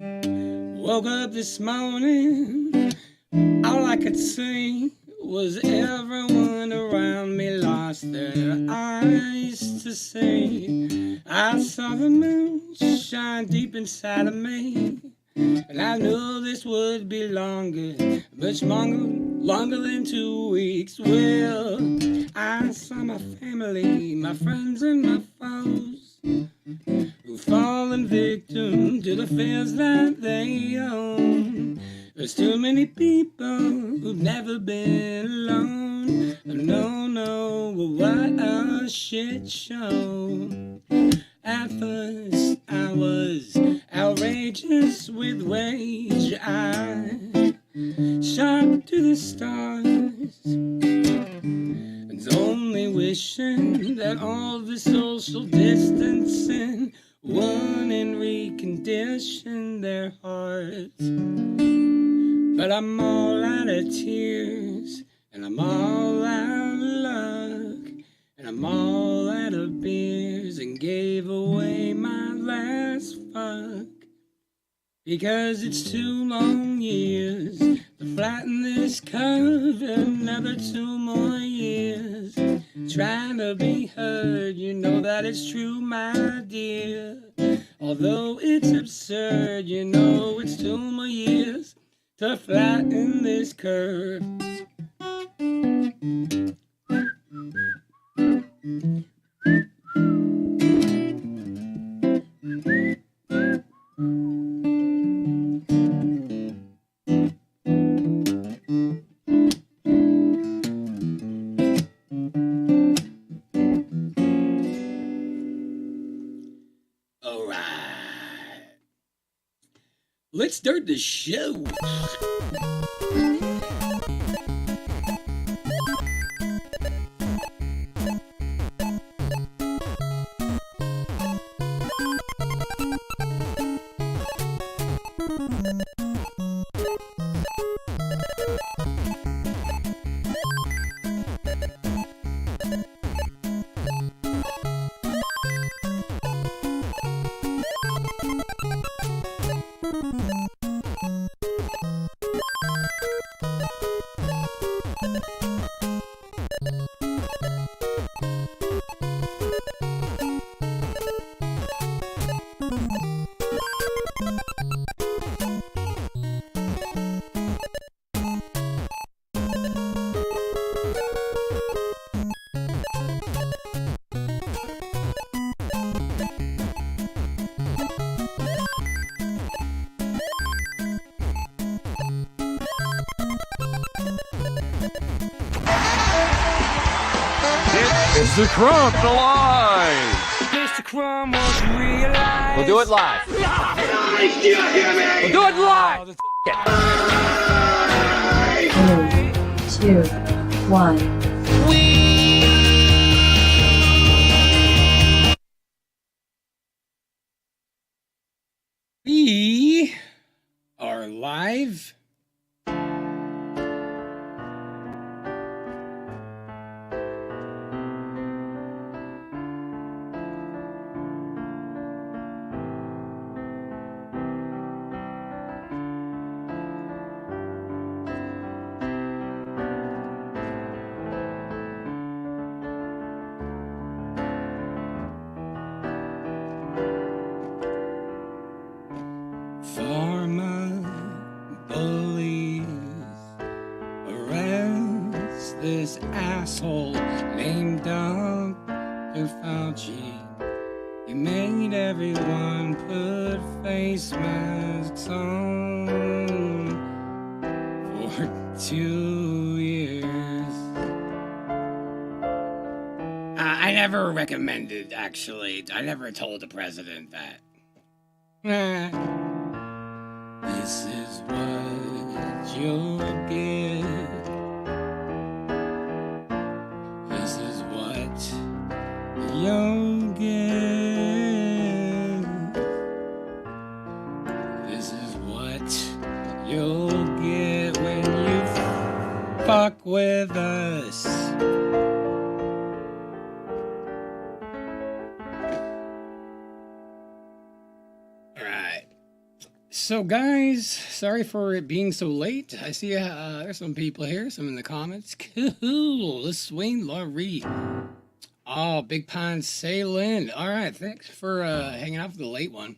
Woke up this morning, all I could see was everyone around me lost their eyes to see. I saw the moon shine deep inside of me, and I knew this would be longer, much longer than 2 weeks. Well, I saw my family, my friends and my foes, who've fallen victim to the fears that they own. There's too many people who've never been alone. No, no, what a shit show. At first I was outrageous with rage. I shot to the stars, and only wishing that all the social distancing wouldn't recondition their hearts. But I'm all out of tears, and I'm all out of luck, and I'm all out of beers, and gave away my last fuck. Because it's 2 long years to flatten this curve, another 2 more years trying to be heard. You know that it's true, my dear. Although it's absurd, you know it's 2 more years to flatten this curve. All right, let's start the show. Mr. Crump alive! Mr. Crumb won't realize. We'll do it live. We'll do it live! 3, 2, 1. We are live. Pharma bullies arrest this asshole named Dr. Fauci. He made everyone put face masks on for 2 years. I never recommended, actually. I never told the president that. This is what you'll get. This is what you'll get. This is what you'll get when you fuck with us. So, guys, sorry for it being so late. I see there's some people here, some in the comments. Cool. This is Wayne Laurie. Oh, Big Pond sailing. All right, thanks for hanging out for the late one.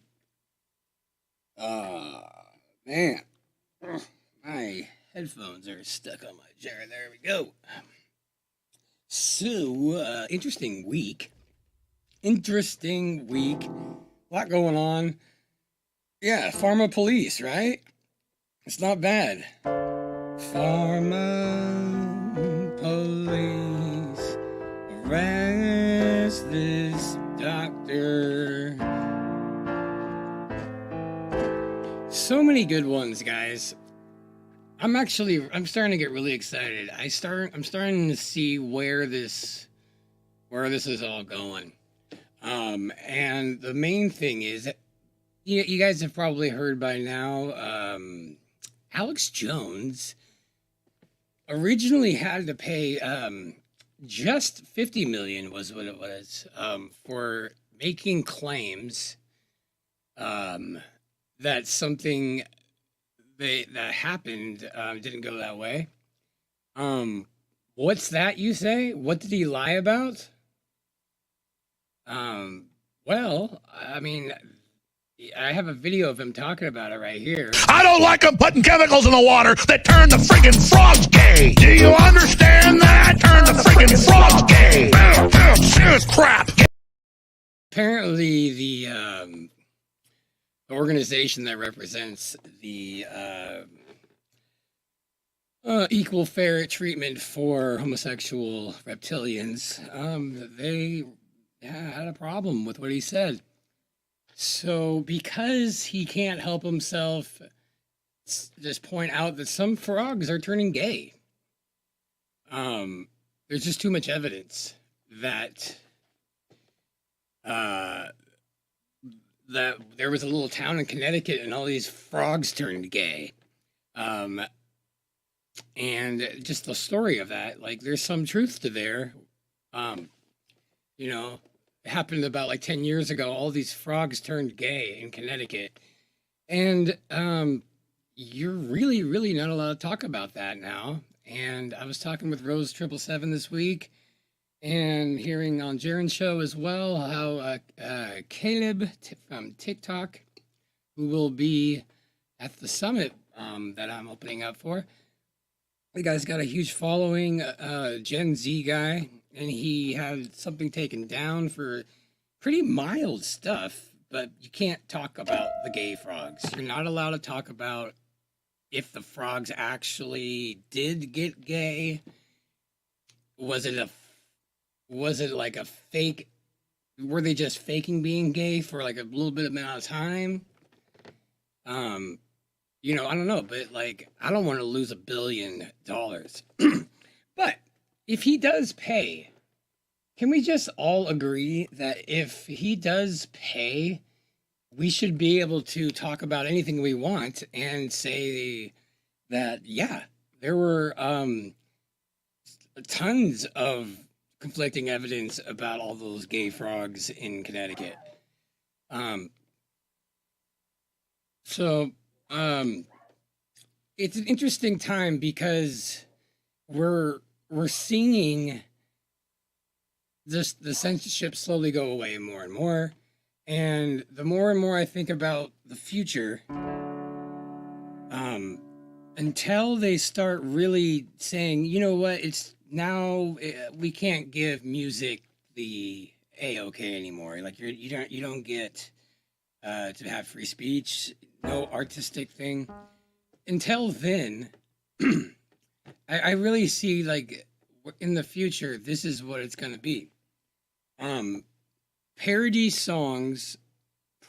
Man, ugh, my headphones are stuck on my chair. There we go. So, interesting week. Interesting week. A lot going on. Yeah, Pharma Police, right? It's not bad. Pharma Police, arrest this doctor. So many good ones, guys. I'm starting to get really excited. I'm starting to see where this is all going. And the main thing is that you guys have probably heard by now, Alex Jones originally had to pay just $50 million was what it was, for making claims that something that happened didn't go that way. What's that, you say? What did he lie about? Well, I mean, I have a video of him talking about it right here. I don't like them putting chemicals in the water that turn the friggin' frogs gay. Do you understand that? Turn the friggin' frogs gay. Serious crap. Apparently, the organization that represents the equal fair treatment for homosexual reptilians, they had a problem with what he said. So, because he can't help himself, just point out that some frogs are turning gay. There's just too much evidence that that there was a little town in Connecticut and all these frogs turned gay. And just the story of that, like, there's some truth to there. You know, it happened about like 10 years ago. All these frogs turned gay in Connecticut. And you're really, really not allowed to talk about that now. And I was talking with Rose 777 this week and hearing on Jaren's show as well how Caleb from TikTok, who will be at the summit that I'm opening up for, the guy's got a huge following, Gen Z guy, and he had something taken down for pretty mild stuff, but you can't talk about the gay frogs. You're not allowed to talk about if the frogs actually did get gay. Was it like a fake? Were they just faking being gay for like a little bit of amount of time? You know, I don't know, but like, I don't want to lose $1 billion. But if he does pay, can we just all agree that if he does pay, we should be able to talk about anything we want and say that, yeah, there were tons of conflicting evidence about all those gay frogs in Connecticut. It's an interesting time because we're seeing the censorship slowly go away more and more. And the more and more I think about the future, until they start really saying, you know what, it's now we can't give music the A-OK anymore. Like you don't get to have free speech, no artistic thing. Until then, I really see, like, in the future, this is what it's going to be. Parody songs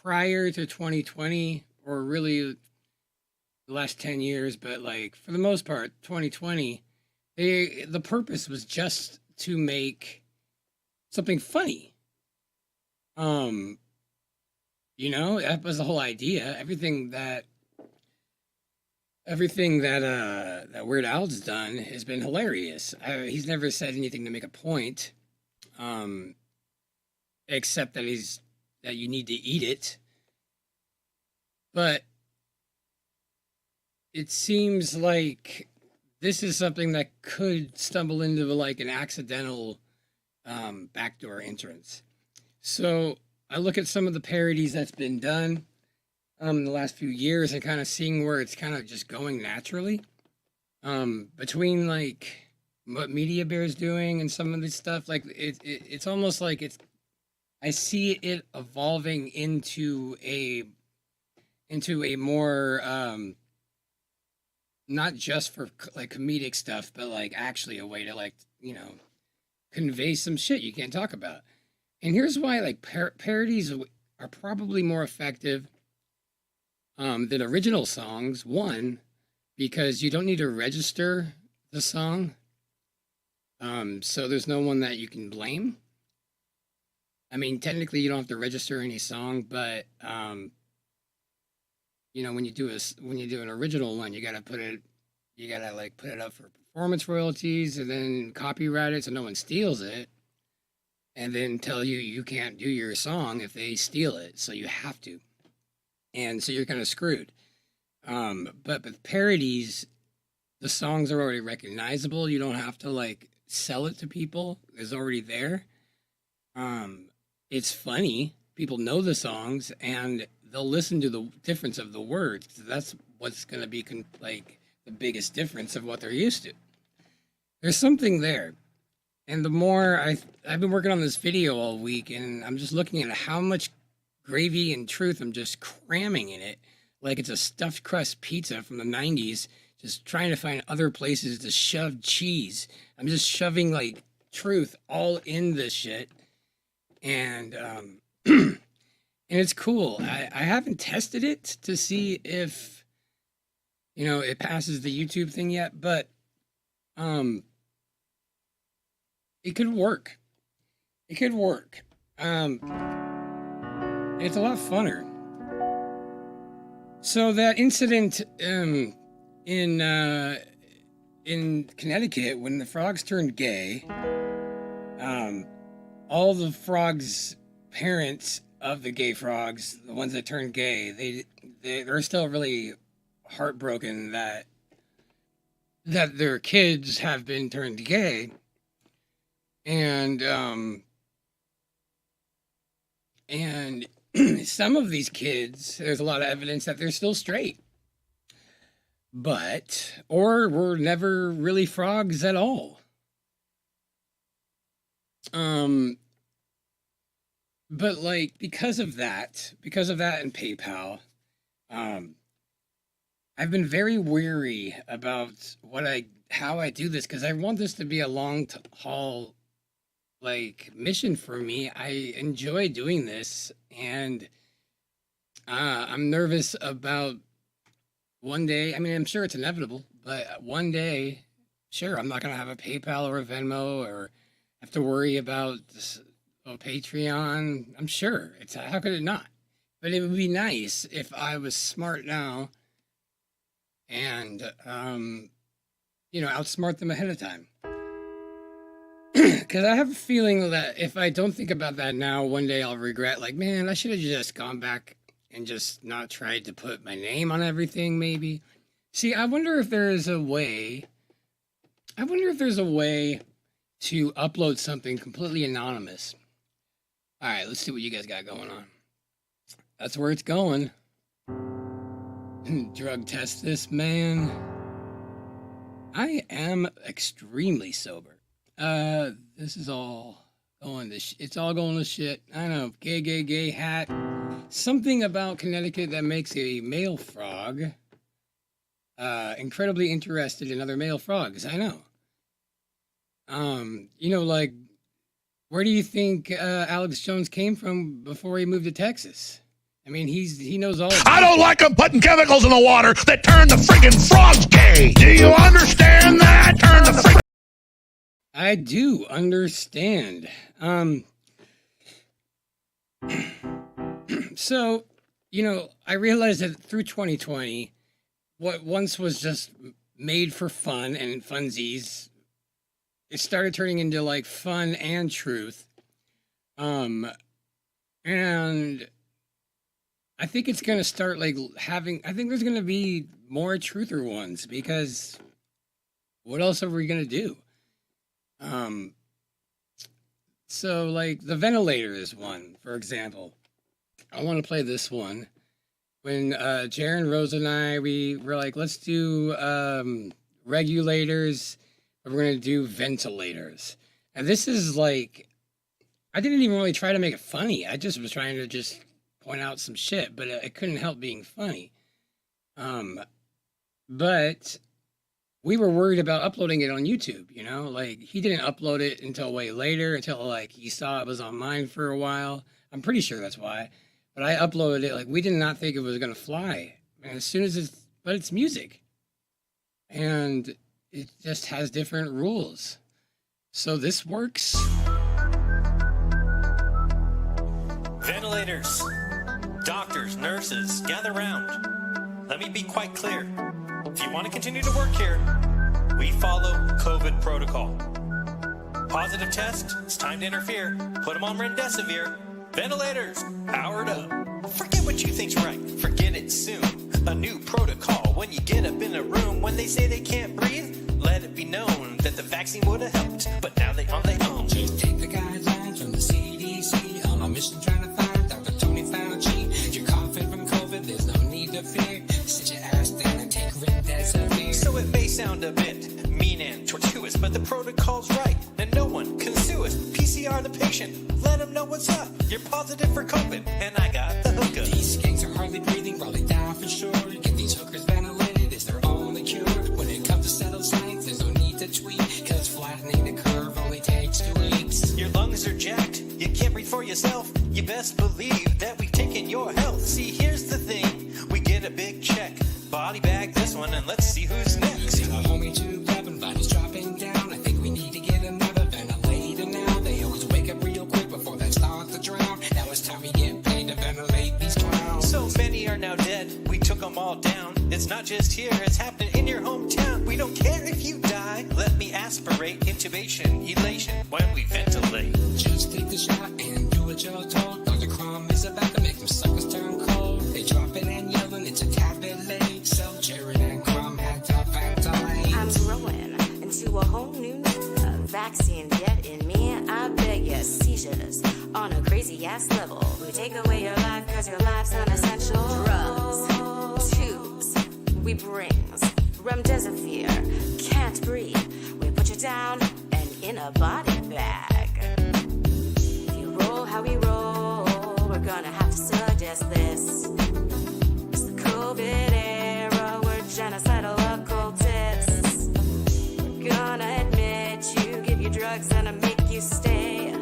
prior to 2020, or really the last 10 years, but like for the most part, 2020, the purpose was just to make something funny. You know, that was the whole idea. Everything that Weird Al's done has been hilarious. He's never said anything to make a point, except that you need to eat it. But it seems like this is something that could stumble into like an accidental backdoor entrance. So I look at some of the parodies that's been done in the last few years and kind of seeing where it's kind of just going naturally. Between like what Media Bear's doing and some of this stuff, like it's almost like I see it evolving into a more not just for like comedic stuff, but like actually a way to like convey some shit you can't talk about. And here's why like parodies are probably more effective than original songs. One, because you don't need to register the song, so there's no one that you can blame. I mean, technically, you don't have to register any song, but when you do an original one, you gotta put it up for performance royalties, and then copyright it so no one steals it, and then tell you can't do your song if they steal it, so you have to, and so you're kind of screwed. But with parodies, the songs are already recognizable. You don't have to like sell it to people. It's already there. It's funny. People know the songs, and they'll listen to the difference of the words. That's what's going to be like the biggest difference of what they're used to. There's something there. And the more I've been working on this video all week, and I'm just looking at how much gravy and truth I'm just cramming in it, like it's a stuffed crust pizza from the 90s, just trying to find other places to shove cheese. I'm just shoving like truth all in this shit. And and it's cool. I haven't tested it to see if it passes the YouTube thing yet, but it could work. It could work. It's a lot funner. So that incident in Connecticut when the frogs turned gay, all the frogs' parents of the gay frogs, the ones that turned gay, they're still really heartbroken that their kids have been turned gay, and some of these kids, there's a lot of evidence that they're still straight, or were never really frogs at all. But like because of that and PayPal, I've been very weary about how I do this, because I want this to be a long haul like mission for me. I enjoy doing this, and I'm nervous about one day. I mean, I'm sure it's inevitable, but one day, sure, I'm not gonna have a PayPal or a Venmo or have to worry about a Patreon. I'm sure how could it not? But it would be nice if I was smart now and outsmart them ahead of time. Because I have a feeling that if I don't think about that now, one day I'll regret, like, man, I should have just gone back and just not tried to put my name on everything, maybe. See, I wonder if there's a way to upload something completely anonymous. All right, let's see what you guys got going on. That's where it's going. Drug test this, man. I am extremely sober. This is all going to it's all going to shit. I know, gay hat. Something about Connecticut that makes a male frog incredibly interested in other male frogs. I know. Like, where do you think Alex Jones came from before he moved to Texas? I mean, he knows all. I don't like them putting chemicals in the water that turn the friggin' frogs gay. Do you understand that? Turn the friggin'. I do understand. So, I realized that through 2020, what once was just made for fun and funsies, it started turning into like fun and truth. And I think it's gonna start like having. I think there's gonna be more truther ones because what else are we gonna do? Um, so like the ventilator is one, for example. I want to play this one. When Jaren, Rose, and I we were like, let's do regulators, but we're gonna do ventilators. And this is like, I didn't even really try to make it funny. I just was trying to just point out some shit, but it couldn't help being funny. Um, but we were worried about uploading it on YouTube, you know? Like, he didn't upload it until way later, until, like, he saw it was on mine for a while. I'm pretty sure that's why. But I uploaded it, like, we did not think it was going to fly. And as soon as but it's music. And it just has different rules. So this works. Ventilators, doctors, nurses, gather round. Let me be quite clear. If you want to continue to work here, we follow COVID protocol. Positive test, it's time to interfere. Put them on remdesivir. Ventilators, powered up. Forget what you think's right, forget it soon. A new protocol when you get up in a room. When they say they can't breathe, let it be known that the vaccine would have helped, but now they on their own. Just take the guidelines from the CDC. On a mission trying to find Dr. Tony Fauci. If you're coughing from COVID, there's no need to fear. Sit your ass down and take remdesivir. So it may sound a bit mean and tortuous, but the protocol's right, and no one can sue us. PCR the patient, let them know what's up. You're positive for COVID, and I got the hookup. These skanks are hardly breathing, probably down for sure. Get these hookers ventilated, it's their only cure. When it comes to settled science, there's no need to tweak, cause flattening the curve only takes 2 weeks. Your lungs are jacked, you can't breathe for yourself. You best believe that we've taken your health. See, here's the thing, we get a big check. Body bag this one, and let's see who's next. See the homie tube up and vitals dropping down. I think we need to get another ventilator now. They always wake up real quick before they start to drown. Now it's time we get paid to ventilate these clowns. So many are now dead, we took them all down. It's not just here, it's happening in your hometown. We don't care if you die, let me aspirate. Intubation, elation, when we ventilate. Just take the shot and do what you're told. Dr. Crumb is about to make them suckers turn cold. They drop it and yelling, it's a tad bit late. So Jared and Crumb had to ventilate. I'm growing into a whole new vaccine get in me. I beg your seizures on a crazy ass level. We take away your life cause your life's unessential. Drugs, tubes, we brings remdesivir, can't breathe. We put you down and in a body bag. If you roll how we roll, we're gonna have to suggest this. It's the COVID era, we're genocidal occultists. We're gonna admit you, give you drugs and make you stay.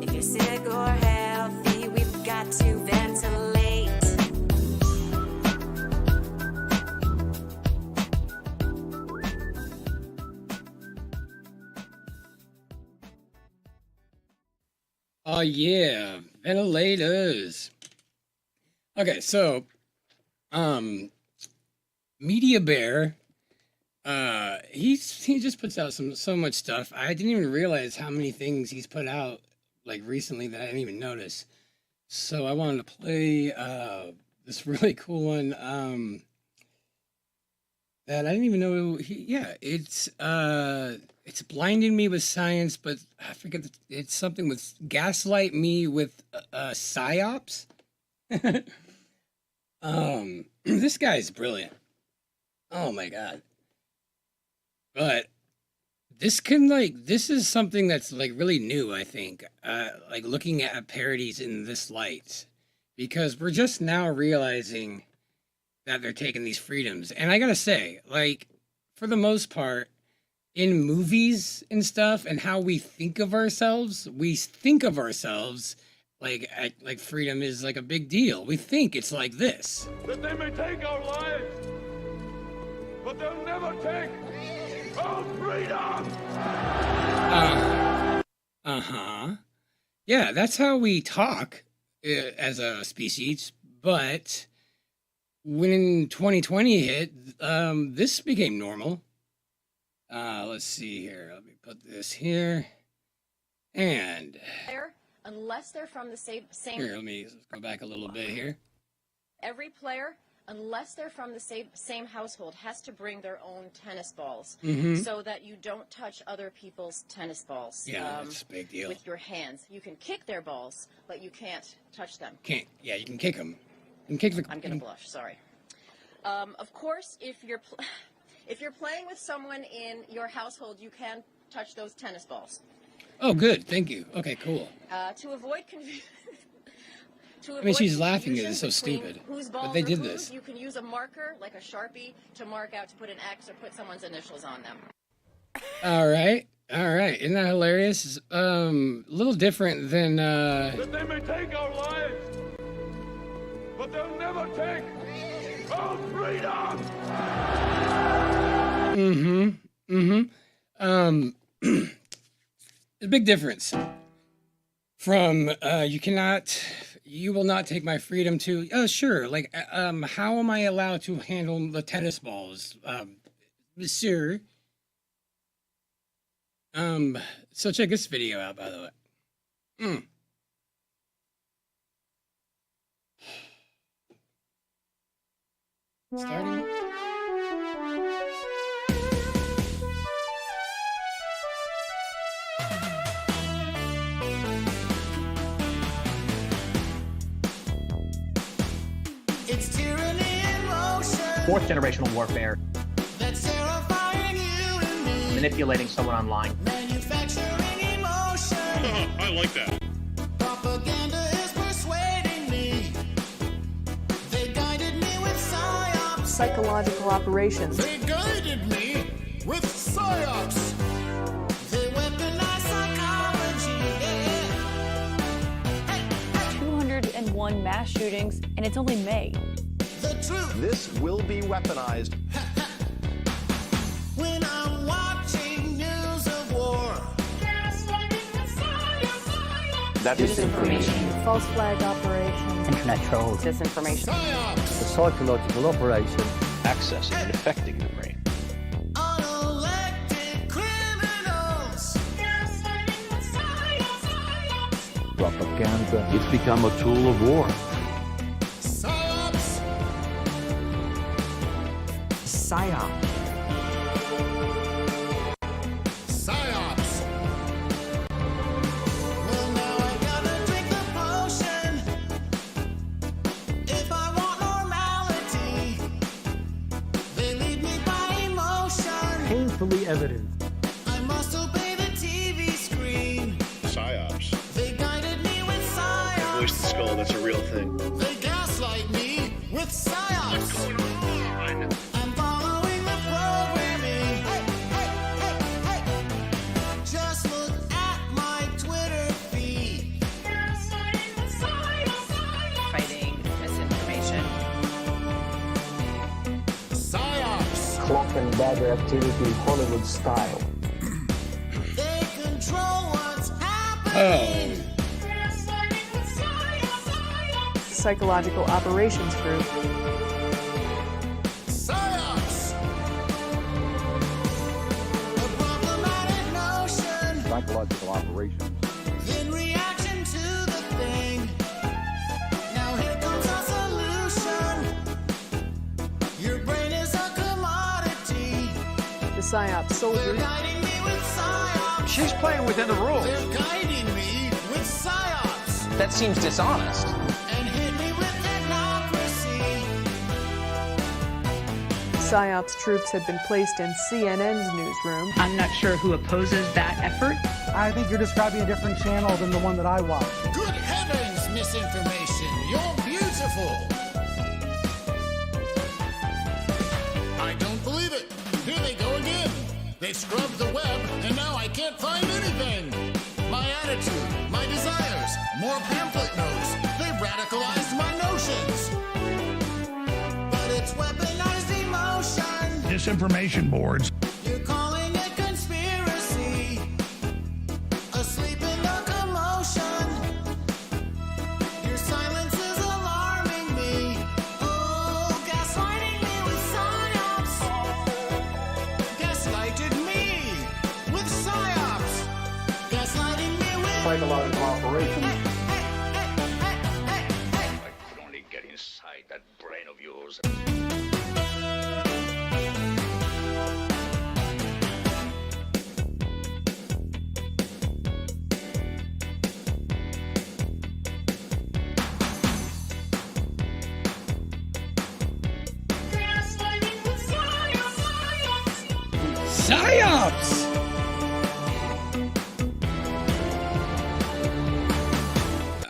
If you're sick or healthy, we've got to ventilate. Oh yeah, ventilators. Okay, so Media Bear, he just puts out so much stuff. I didn't even realize how many things he's put out like recently that I didn't even notice. So I wanted to play this really cool one that I didn't even know. It's blinding me with science, but I forget it's something with gaslight me with psyops. This guy's brilliant. Oh my god. But this is something that's like really new, I think. Like looking at parodies in this light, because we're just now realizing that they're taking these freedoms. And I gotta say, like, for the most part, in movies and stuff and how we think of ourselves like freedom is like a big deal. We think it's like this. That they may take our lives, but they'll never take our freedom! Uh-huh. Yeah, that's how we talk as a species, but when 2020 hit, this became normal. Let's see here. Let me put this here. And Unless they're from the same here, let me go back a little bit here. Every player, unless they're from the same household, has to bring their own tennis balls so that you don't touch other people's tennis balls. Yeah, that's a big deal. With your hands. You can kick their balls, but you can't touch them. Yeah, you can kick them. You can kick the... I'm going to blush, sorry. Of course, if you're playing with someone in your household, you can touch those tennis balls. Oh, good. Thank you. Okay, cool. To avoid confusion... I mean, she's laughing at it. It's so stupid. But they did whose, this. You can use a marker, like a Sharpie, to mark out, to put an X or put someone's initials on them. All right. Isn't that hilarious? A little different than... That they may take our lives, but they'll never take our freedom! There's a big difference from you will not take my freedom to, sure, like, how am I allowed to handle the tennis balls, monsieur? So check this video out, by the way. Starting. It's tyranny in motion. Fourth generational warfare. That's terrifying you and me. Manipulating someone online. Manufacturing emotion. I like that. Propaganda is persuading me. They guided me with psyops. Psychological operations. They guided me with psyops. They weaponize psychology. Yeah. 201 mass shootings, and it's only May. The truth. This will be weaponized. When I'm watching news of war. That is Disinformation. False flag operations. Internet trolls. Disinformation. Psyops. A psychological operation. Accessing and affecting the brain. Unelected criminals. Propaganda. It's become a tool of war. Psyops. PSYOP. Psyops. Well, now I gotta drink the potion. If I want normality, they lead me by emotion. Painfully evident. I must obey the TV screen. PSYOPs. They guided me with psyops. Voice the skull, that's a real thing. They gaslight me with psyops. I'm following the programming. Hey. Just look at my Twitter feed. Fighting misinformation. Psyops. Clock and dagger activity Hollywood style. They control what's happening. Psychological Operations Group. Psyops. A problematic notion. Psychological operations. In reaction to the thing. Now here comes a solution. Your brain is a commodity. The PSYOP They're soldiers. guiding me with psyops. She's playing within the rules. They're guiding me with psyops. That seems dishonest. And hit me with technocracy. PSYOP's troops had been placed in CNN's newsroom. I'm not sure who opposes that effort. I think you're describing a different channel than the one that I watch. Good heavens, misinformation. You're beautiful. I don't believe it. Here they go again. They scrubbed the web, and now I can't find anything. My attitude, my desires, more pamphlet notes. They radicalized my notions. But it's weaponized emotion. Disinformation boards. You're calling it conspiracy. Asleep in the commotion. Your silence is alarming me. Oh, gaslighting me with psyops. Gaslighted me with psyops. Gaslighting me with Psychological operations. Hey. I could only get inside hide that brain of yours. PSYOPs!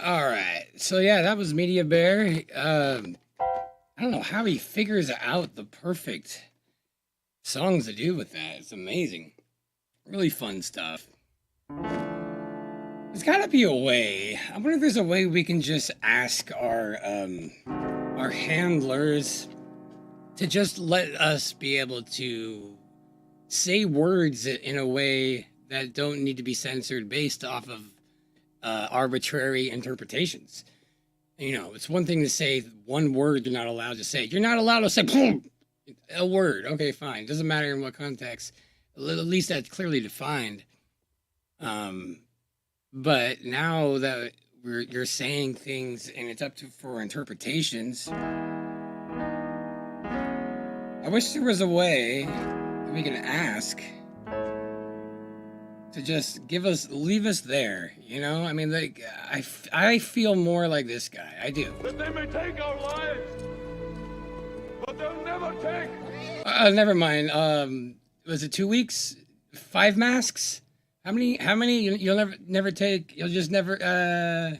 Alright, so yeah, that was Media Bear. I don't know how he figures out the perfect songs to do with that. It's amazing. Really fun stuff. There's gotta be a way. I wonder if there's a way we can just ask our handlers to just let us be able to say words in a way that don't need to be censored based off of arbitrary interpretations. You know, it's one thing to say one word you're not allowed to say. You're not allowed to say a word. Okay, fine. Doesn't matter in what context. At least that's clearly defined. But now that you're saying things and it's up for interpretations, I wish there was a way that we can ask to just leave us there, you know? I mean, like, I feel more like this guy. I do. That they may take our lives, but they'll never take. Never mind. Was it 2 weeks? 5 masks? How many? You'll never take. You'll just never. I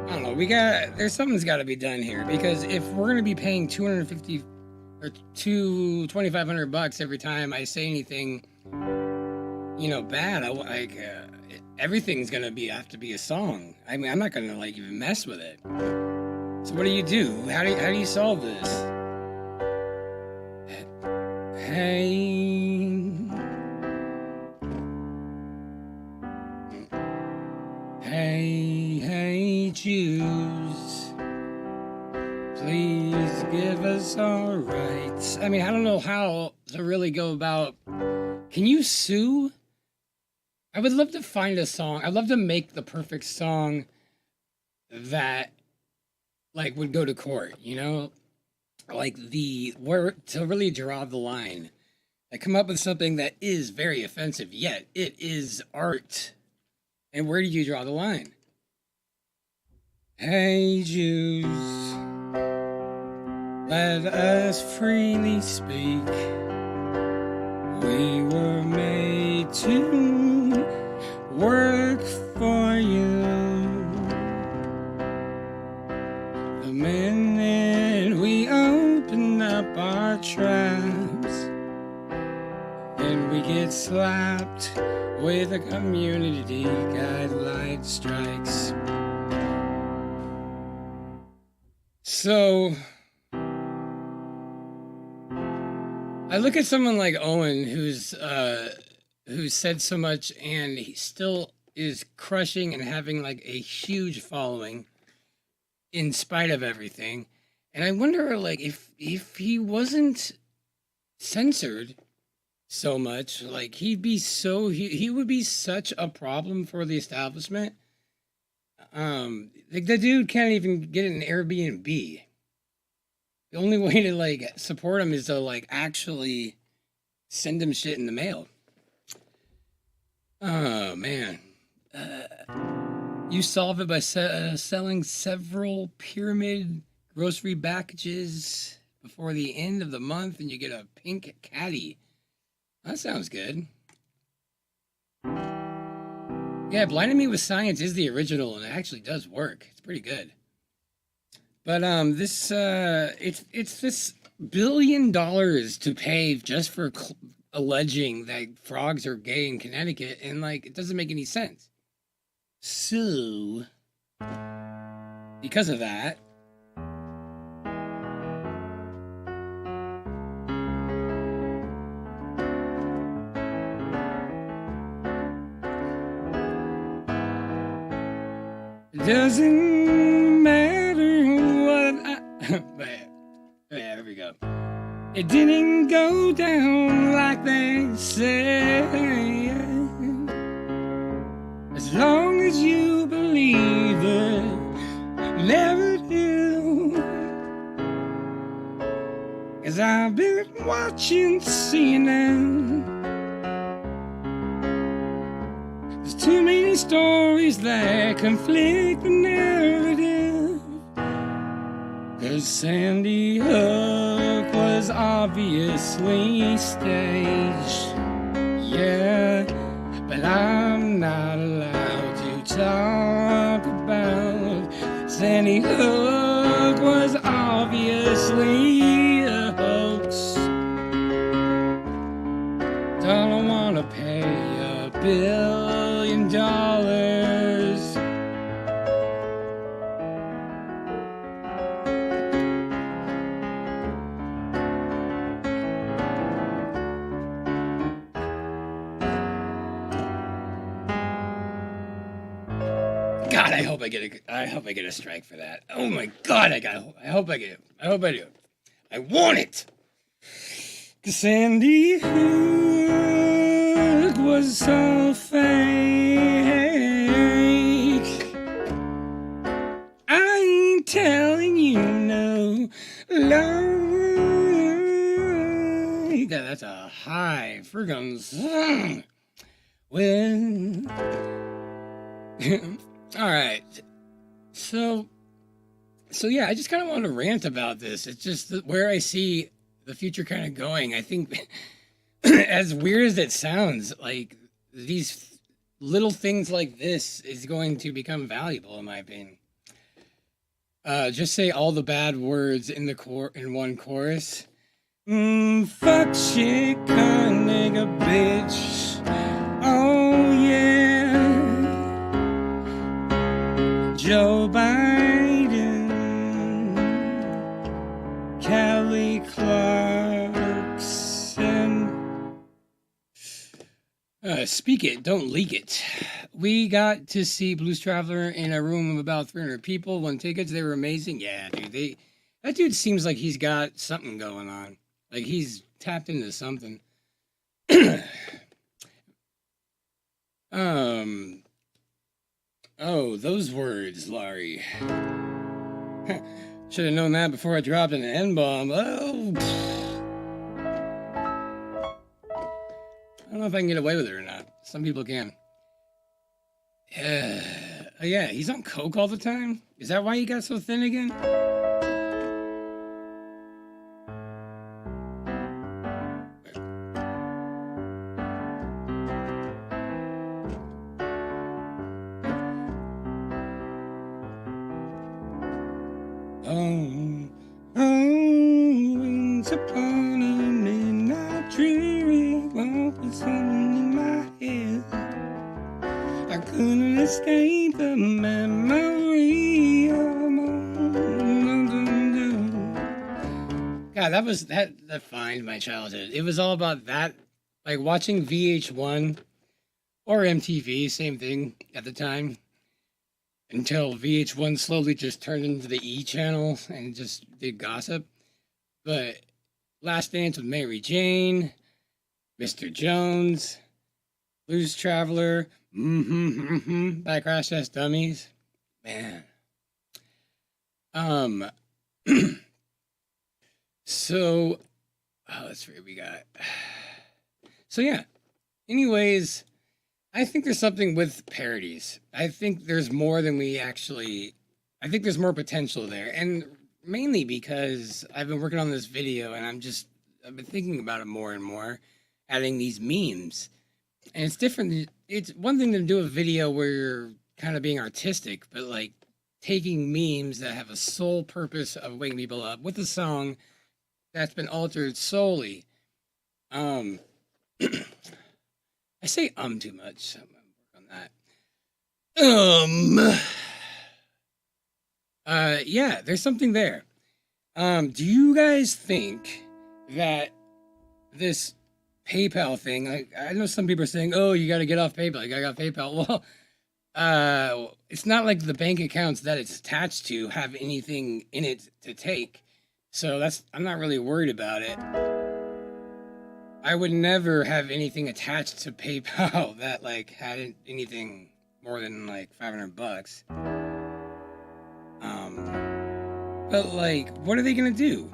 don't know. There's something's got to be done here, because if we're gonna be paying $250 or $2,500 every time I say anything, you know, bad, everything's gonna have to be a song. I mean, I'm not gonna like even mess with it. So what do you do? How do you solve this? Hey, Jews, please give us our rights. I mean, I don't know how to really go about. Can you sue? I would love to find a song. I'd love to make the perfect song that, like, would go to court, you know? Like, where to really draw the line. Like, come up with something that is very offensive, yet it is art. And where do you draw the line? Hey, Jews, let us freely speak. We were made to work for you. The minute we open up our traps, then we get slapped with a community guideline strikes. So I look at someone like Owen, who's said so much, and he still is crushing and having like a huge following in spite of everything. And I wonder, like, if he wasn't censored so much, like, he would be such a problem for the establishment. Like, the dude can't even get an Airbnb. The only way to, like, support him is to, like, actually send him shit in the mail. Oh, man. You solve it by selling several pyramid grocery packages before the end of the month, and you get a pink caddy. That sounds good. Yeah, Blinding Me with Science is the original, and it actually does work. It's pretty good. But it's this $1 billion to pay just for alleging that frogs are gay in Connecticut, and like, it doesn't make any sense. So, because of that, it doesn't matter what there we go. It didn't go down like they say. As long as you believe it, never do. 'cause I've been watching CNN. There's too many stories that conflict the narrative. 'Cause Sandy Hook was obviously staged. Yeah, but I'm not allowed to talk about Sandy Hook was obviously a hoax. Don't wanna pay $1 billion. God, I hope I get a strike for that. Oh my God, I hope I get it. I hope I do. I want it. 'Cause Sandy Hook was so fake. I ain't telling you no lie. God, that's a high friggin' song. Well. All right, so yeah, I just kind of want to rant about this. It's just where I see the future kind of going. I think, as weird as it sounds, like these little things like this is going to become valuable, in my opinion. Just say all the bad words in one chorus. Fuck, shit, cunt, nigga, bitch. Oh yeah. Joe Biden, Kelly Clarkson. Speak it, don't leak it. We got to see Blues Traveler in a room of about 300 people. Won tickets, they were amazing. Yeah, dude, that dude seems like he's got something going on. Like he's tapped into something. Oh, those words, Laurie. Should have known that before I dropped an N-bomb. Oh. I don't know if I can get away with it or not. Some people can. Yeah, he's on coke all the time? Is that why he got so thin again? Once upon a midnight dreary, was something in my head. I couldn't escape the memory of God, that defined my childhood. It was all about that, like watching VH1 or MTV, same thing at the time. Until VH1 slowly just turned into the E channel and just did gossip. But Last Dance with Mary Jane, Mr. Jones, Blues Traveler, by Crash Test Dummies. Man. So, let's see what we got. So yeah. Anyways, I think there's something with parodies. I think there's more than I think there's more potential there. And mainly because I've been working on this video and I've been thinking about it more and more, adding these memes. And it's different. It's one thing to do a video where you're kind of being artistic, but like taking memes that have a sole purpose of waking people up with a song that's been altered solely. I say too much, so I'm gonna work on that. Yeah, there's something there. Do you guys think that this PayPal thing, I know some people are saying, oh, you got to get off PayPal, I got PayPal. Well, it's not like the bank accounts that it's attached to have anything in it to take. So I'm not really worried about it. I would never have anything attached to PayPal that like had anything more than like $500. But like, what are they gonna do?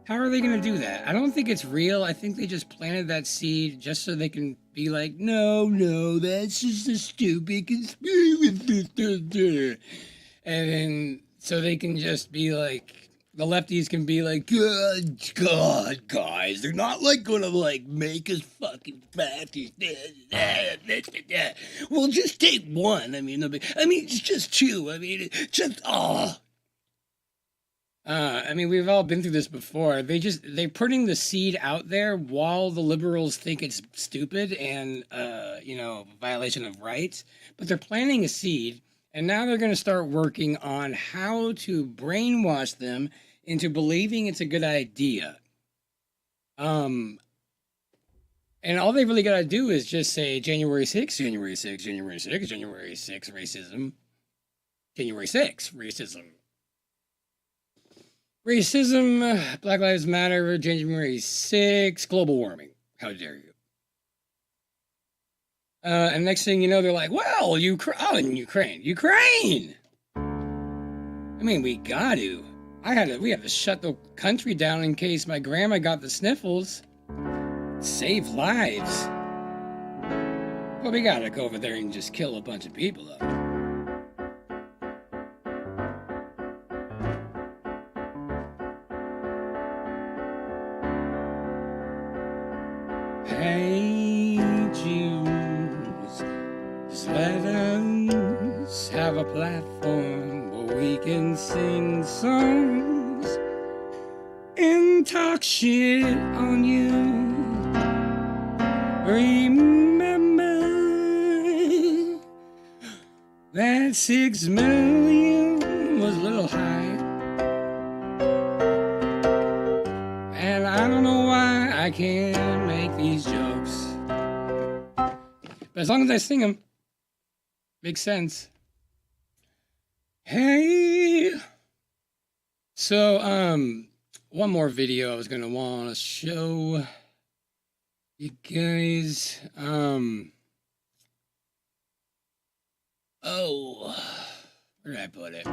How are they going to do that? I don't think it's real. I think they just planted that seed just so they can be like, no, that's just a stupid conspiracy. And then so they can just be like, the lefties can be like, God, guys, they're not like gonna like make us fucking fascist. We'll just take one. I mean, it's just two. I mean, I mean, we've all been through this before. They're putting the seed out there while the liberals think it's stupid and, violation of rights. But they're planting a seed, and now they're going to start working on how to brainwash them into believing it's a good idea. And all they really got to do is just say January 6th, January 6th, January 6th, January 6th, racism, January 6th, racism. Racism, Black Lives Matter, January 6th, global warming. How dare you? And next thing you know, they're like, well, in Ukraine. I mean, we got to. We had to shut the country down in case my grandma got the sniffles. Save lives. Well, we gotta go over there and just kill a bunch of people, though. Hey, Jews, just let us have a platform where we can sing songs and talk shit on you. Remember that 6 million was a little high, and I don't know why I can't make these jokes, but as long as I sing them, makes sense. Hey, so one more video I was gonna want to show you guys. Where did I put it?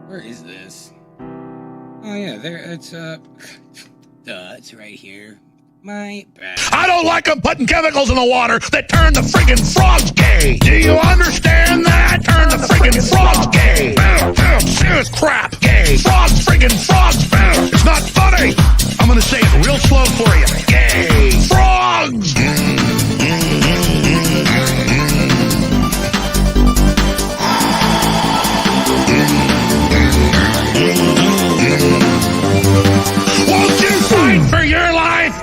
Where is this? Oh yeah, there. It's it's right here. My bad. I don't like them putting chemicals in the water that turn the friggin' frogs gay. Do you understand that? Turn the friggin' frogs gay. Serious crap. Gay. Frogs, friggin' frogs. It's not funny. I'm gonna say it real slow for you. Gay. Frogs. Won't you fight for your life?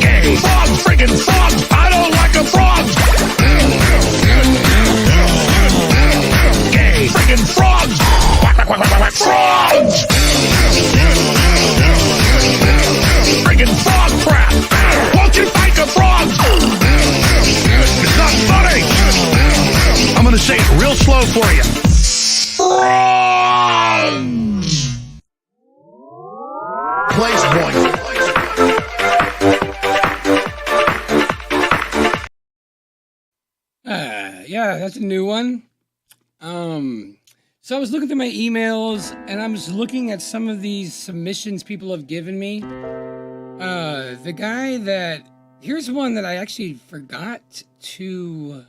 Gay. Frogs, friggin' frogs. I don't like a frog. Gay. Friggin' frogs. Frogs. Friggin' frog crap. Won't you fight the frogs? It's not funny. I'm gonna say it real slow for you. Frogs. Place point. Yeah, that's a new one. So I was looking through my emails, and I was looking at some of these submissions people have given me. Here's one that I actually forgot to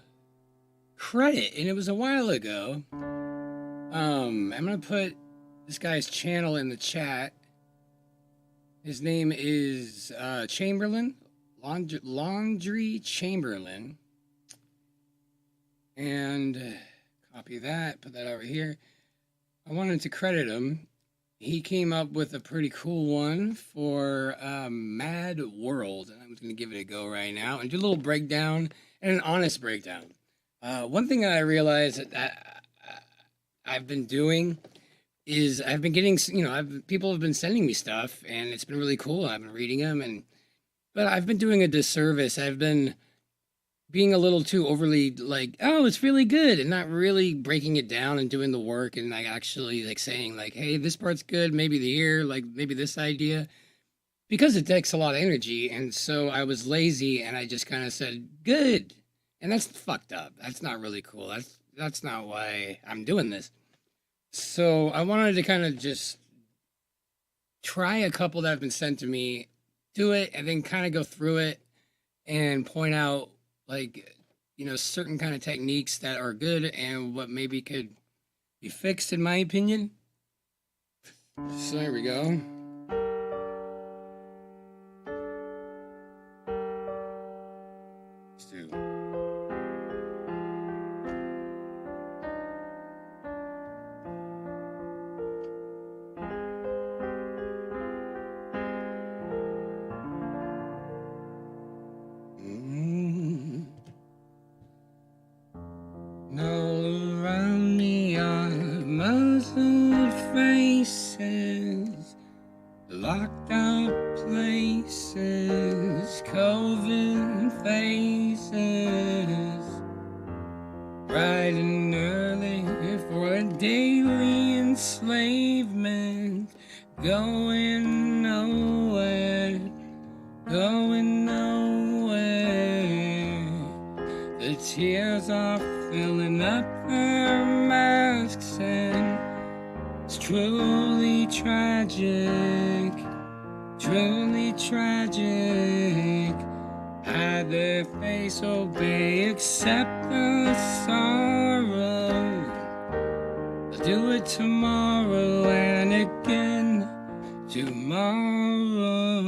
credit, and it was a while ago. I'm gonna put this guy's channel in the chat. His name is Chamberlain, Laundry Chamberlain. And copy that, put that over here. I wanted to credit him. He came up with a pretty cool one for Mad World. And I'm going to give it a go right now and do a little breakdown and an honest breakdown. One thing that I realized that I've been doing is I've been getting, people have been sending me stuff and it's been really cool. I've been reading them, but I've been doing a disservice. I've been being a little too overly like, oh, it's really good, and not really breaking it down and doing the work and like actually like saying like, hey, this part's good, maybe maybe this idea, because it takes a lot of energy. And so I was lazy and I just kind of said good, and that's fucked up. That's not really cool. That's not why I'm doing this. So I wanted to kind of just try a couple that have been sent to me, do it, and then kind of go through it and point out, like, certain kind of techniques that are good and what maybe could be fixed, in my opinion. So there we go. Let's do. All around me are muzzled faces, locked up places, COVID faces, bright and early for a daily enslavement, going nowhere, going nowhere. The tears are filling up her masks, and it's truly tragic, truly tragic. Hide their face, obey, accept the sorrow. They'll do it tomorrow and again tomorrow.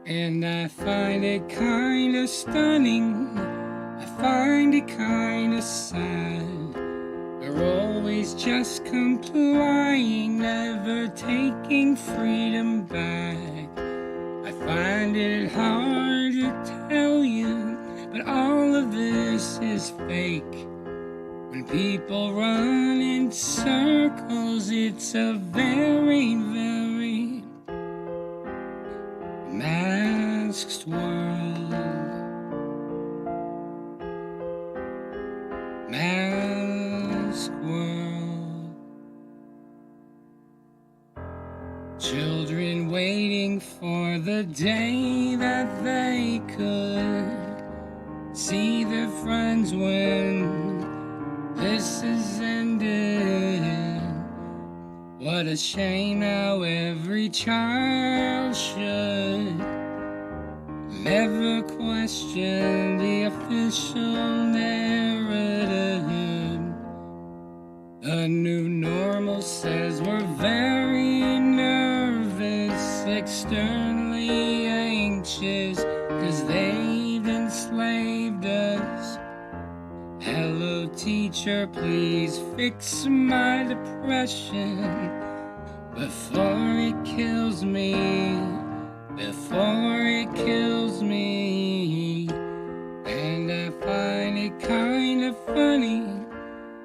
And I find it kinda stunning, I find it kinda sad. They're always just complying, never taking freedom back. I find it hard to tell you, but all of this is fake. When people run in circles, it's a very, very masked world. Masked world. Children waiting for the day that they could see their friends when this is ended. What a shame how every child should never question the official narrative. A new normal says we're very nervous, externally anxious, 'cause they've enslaved us. Hello teacher, please fix my depression before it kills me, before it kills me. And I find it kind of funny,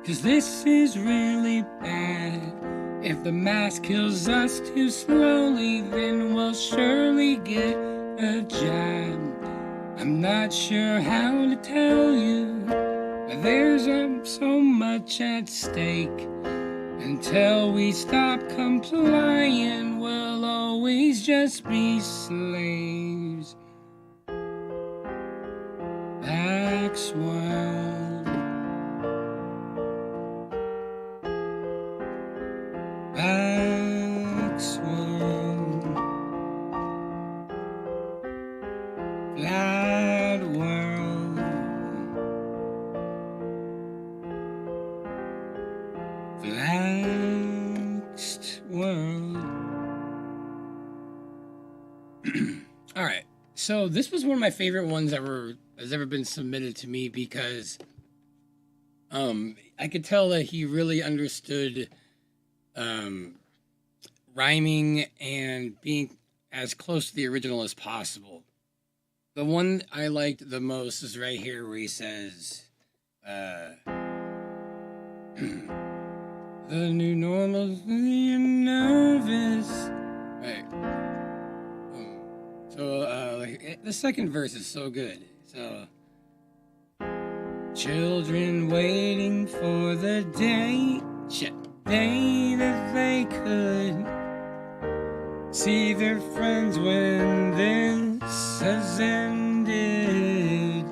'cause this is really bad. If the mask kills us too slowly, then we'll surely get a jab. I'm not sure how to tell you, but there's so much at stake. Until we stop complying, we'll always just be slaves. Vax world. Vax world. Glad world. Vaxxed world. All right. So this was one of my favorite ones that has ever been submitted to me, because I could tell that he really understood rhyming and being as close to the original as possible. The one I liked the most is right here where he says, the new normal's being nervous. Right. So, the second verse is so good. So, children waiting for the day that they could see their friends when this has ended.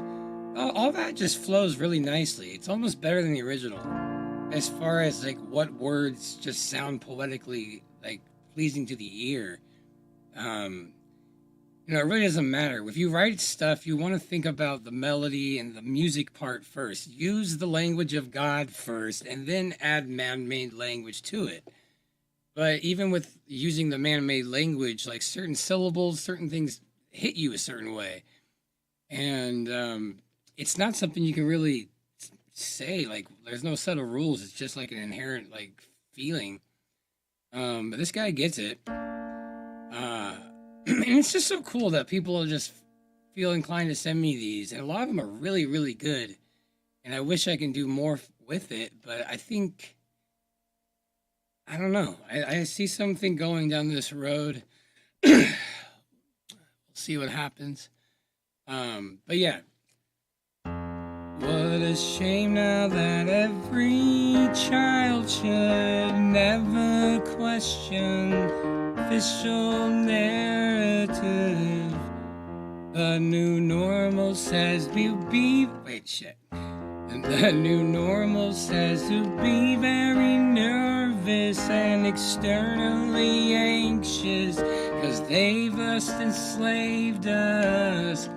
all that just flows really nicely. It's almost better than the original, as far as like what words just sound poetically like pleasing to the ear. You know, it really doesn't matter. If you write stuff, you want to think about the melody and the music part first. Use the language of God first, and then add man-made language to it. But even with using the man-made language, like certain syllables, certain things hit you a certain way. And it's not something you can really say. Like, there's no set of rules. It's just like an inherent, like, feeling. But this guy gets it. And it's just so cool that people just feel inclined to send me these. And a lot of them are really, really good. And I wish I can do more with it. But I think, I don't know. I see something going down this road. We'll see what happens. But yeah. What a shame now that every child should never question official narrative. The new normal says we'll be... Wait, shit. The new normal says to be very nervous and externally anxious because they've enslaved us.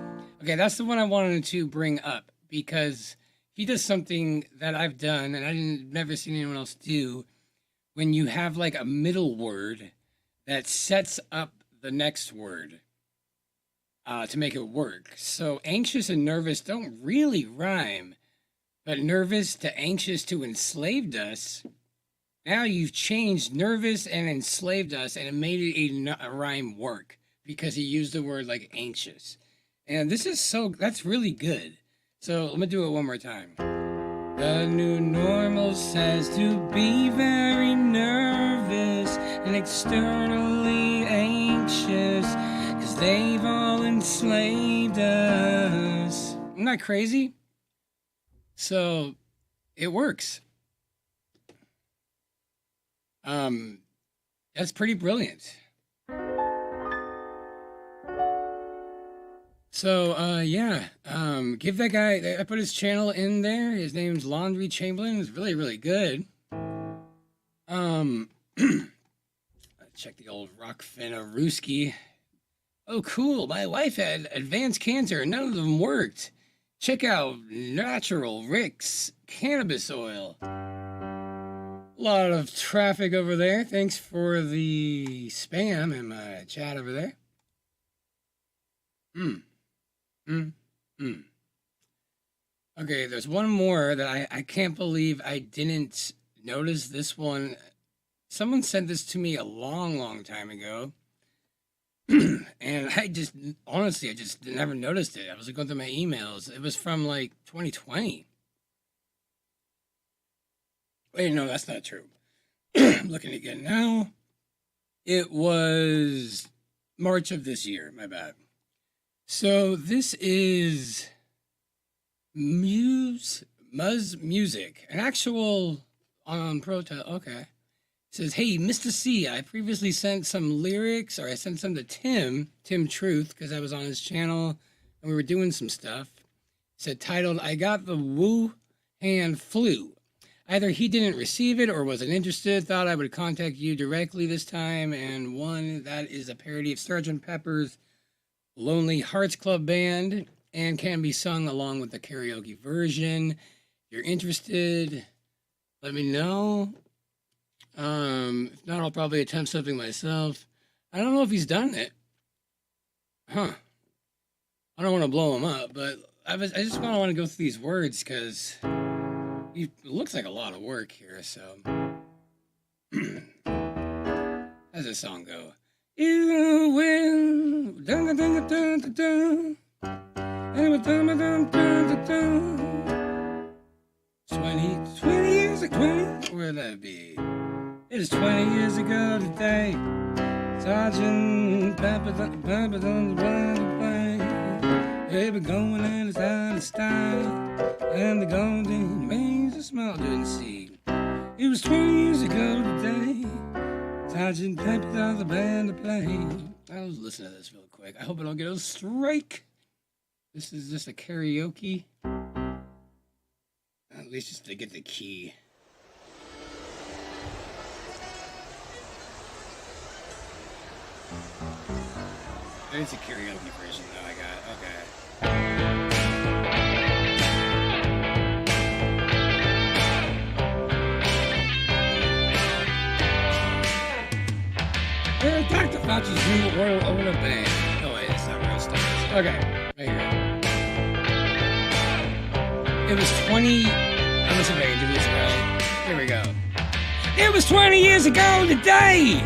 Okay, that's the one I wanted to bring up because he does something that I've done and I never seen anyone else do. When you have like a middle word that sets up the next word to make it work. So anxious and nervous don't really rhyme, but nervous to anxious to enslaved us. Now you've changed nervous and enslaved us and it made it a rhyme work because he used the word like anxious. And this is that's really good. So let me do it one more time. The new normal says to be very nervous and externally anxious because they've all enslaved us. Isn't that crazy? So it works. That's pretty brilliant. So, yeah, give that guy, I put his channel in there. His name's Laundry Chamberlain. It's really, really good. Check the old Rockfin Ruski. Oh, cool. My wife had advanced cancer. None of them worked. Check out Natural Rick's Cannabis Oil. A lot of traffic over there. Thanks for the spam in my chat over there. Okay, there's one more that I can't believe I didn't notice this one. Someone sent this to me a long, long time ago. And I just never noticed it. I was going through my emails. It was from like 2020. Wait, no, that's not true. I'm looking again now. It was March of this year. My bad. So this is Muzz Music, an actual protest. Okay. It says, hey, Mr. C, I previously sent some lyrics, or I sent some to Tim Truth, because I was on his channel and we were doing some stuff. It said, titled, I got the Wuhan flu. Either he didn't receive it or wasn't interested, thought I would contact you directly this time, and one that is a parody of Sgt. Pepper's Lonely Hearts Club Band and can be sung along with the karaoke version. If you're interested, let me know. If not, I'll probably attempt something myself. I don't know if he's done it. I don't want to blow him up, but I just want to go through these words because it looks like a lot of work here, so. How's this song go? You will. Dun, dun, dun, dun, dun, dun. 20 years ago, where'd that be? It is 20 years ago today. Sergeant Pepper on the blind plane. They were going at us out of style. And the golden remains a small didn't see. It was 20 years ago today. Sergeant Pepper on the band to play. I'll listen to this real quick. I hope I don't get a strike. This is just a karaoke. At least just to get the key. There's a karaoke version that I got. Okay. Dr. Fauci's new World Owner Band. Oh wait, it's not real stuff. Okay, right here. It was 20... I'm gonna see if I can do this right. Here we go. It was 20 years ago today.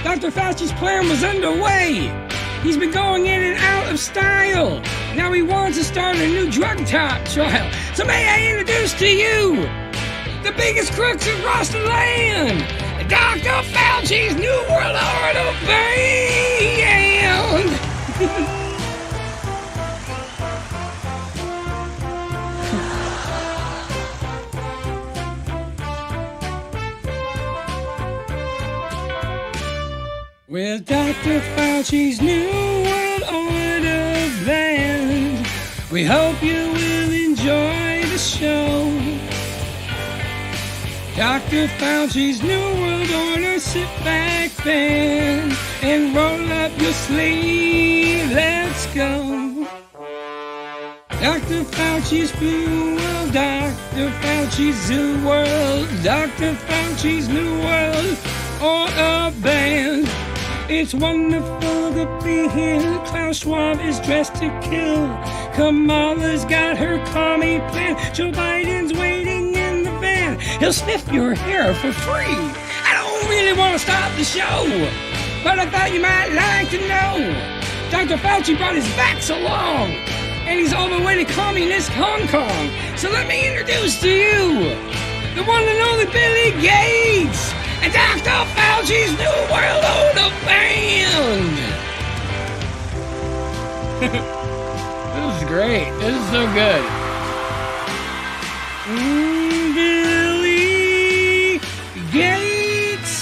Dr. Fauci's plan was underway. He's been going in and out of style. Now he wants to start a new drug trial. So may I introduce to you the biggest crooks across the land, Dr. Fauci's New World Order Band. With Dr. Fauci's New World Order Band, we hope you will enjoy the show. Dr. Fauci's New World Order, sit back, band, and roll up your sleeve. Let's go. Dr. Fauci's Blue World, Dr. Fauci's Zoo World, Dr. Fauci's New World Order Band. It's wonderful to be here. Klaus Schwab is dressed to kill. Kamala's got her commie plan. Joe Biden's waiting in the van. He'll sniff your hair for free. I don't really want to stop the show, but I thought you might like to know. Dr. Fauci brought his vax along, and he's all the way to communist Hong Kong. So let me introduce to you the one and only Billy Gates and Dr. Fauci's New World Order Band. This is great. This is so good. Billy Gates.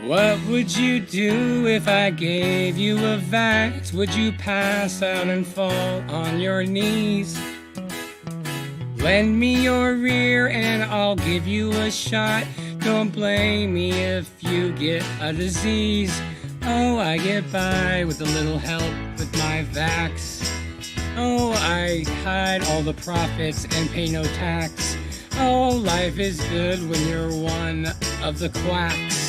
What would you do if I gave you a vax? Would you pass out and fall on your knees? Lend me your rear and I'll give you a shot. Don't blame me if you get a disease. Oh, I get by with a little help with my vax. Oh, I hide all the profits and pay no tax. Oh, life is good when you're one of the quacks.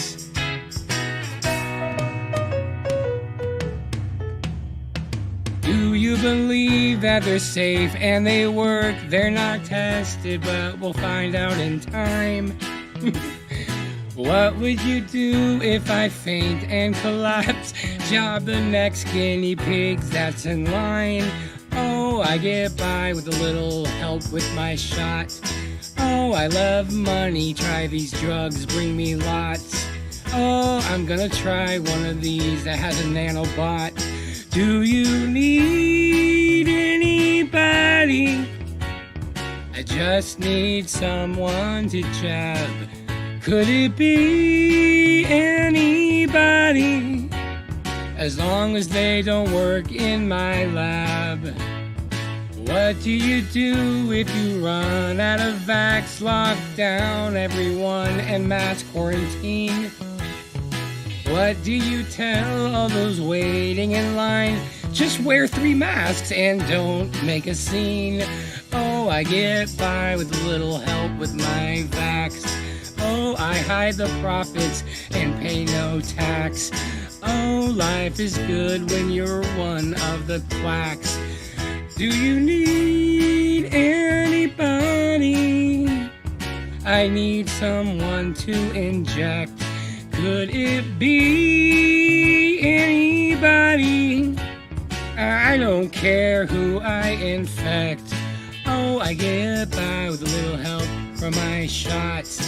Do you believe that they're safe and they work? They're not tested, but we'll find out in time. What would you do if I faint and collapse? Job the next guinea pigs that's in line. Oh, I get by with a little help with my shot. Oh, I love money, try these drugs, bring me lots. Oh, I'm gonna try one of these that has a nanobot. Do you need anybody? I just need someone to jab. Could it be anybody? As long as they don't work in my lab. What do you do if you run out of vax? Lock down everyone and mass quarantine. What do you tell all those waiting in line? Just wear 3 masks and don't make a scene. Oh, I get by with a little help with my vax. Oh, I hide the profits and pay no tax. Oh, life is good when you're one of the quacks. Do you need anybody? I need someone to inject. Could it be anybody? I don't care who I infect. Oh, I get by with a little help from my shots.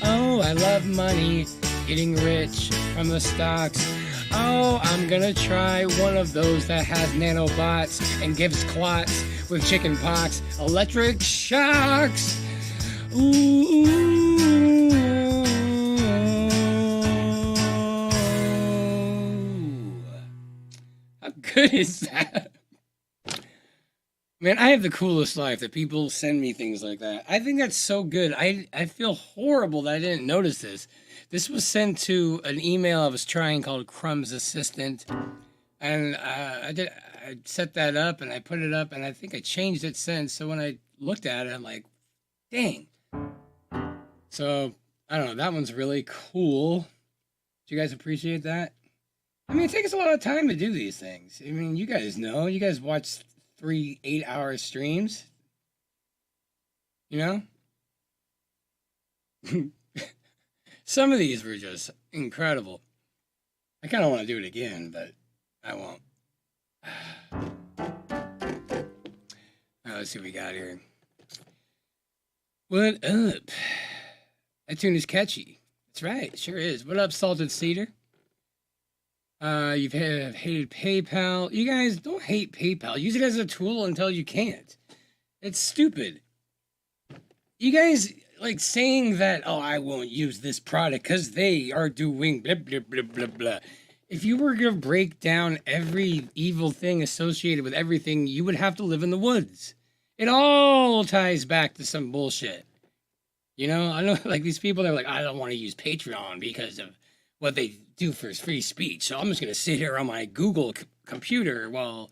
Oh, I love money, getting rich from the stocks. Oh, I'm gonna try one of those that has nanobots and gives clots with chicken pox, electric shocks. Ooh. How good is that? Man, I have the coolest life that people send me things like that. I think that's so good. I feel horrible that I didn't notice this. This was sent to an email I was trying called Crumb's Assistant. And I set that up and I put it up and I think I changed it since. So when I looked at it, I'm like, dang. So, I don't know. That one's really cool. Do you guys appreciate that? I mean, it takes a lot of time to do these things. I mean, you guys know. You guys watch 3 8-hour streams. You know? Some of these were just incredible. I kind of want to do it again, but I won't. Let's see what we got here. What up? That tune is catchy. That's right, it sure is. What up, Salted Cedar? You've hated PayPal. You guys don't hate PayPal. Use it as a tool until you can't. It's stupid. You guys like saying that, oh, I won't use this product because they are doing blah, blah, blah, blah, blah. If you were going to break down every evil thing associated with everything, you would have to live in the woods. It all ties back to some bullshit. You know, I know like these people that are like, I don't want to use Patreon because of what they do for free speech. So I'm just going to sit here on my Google computer while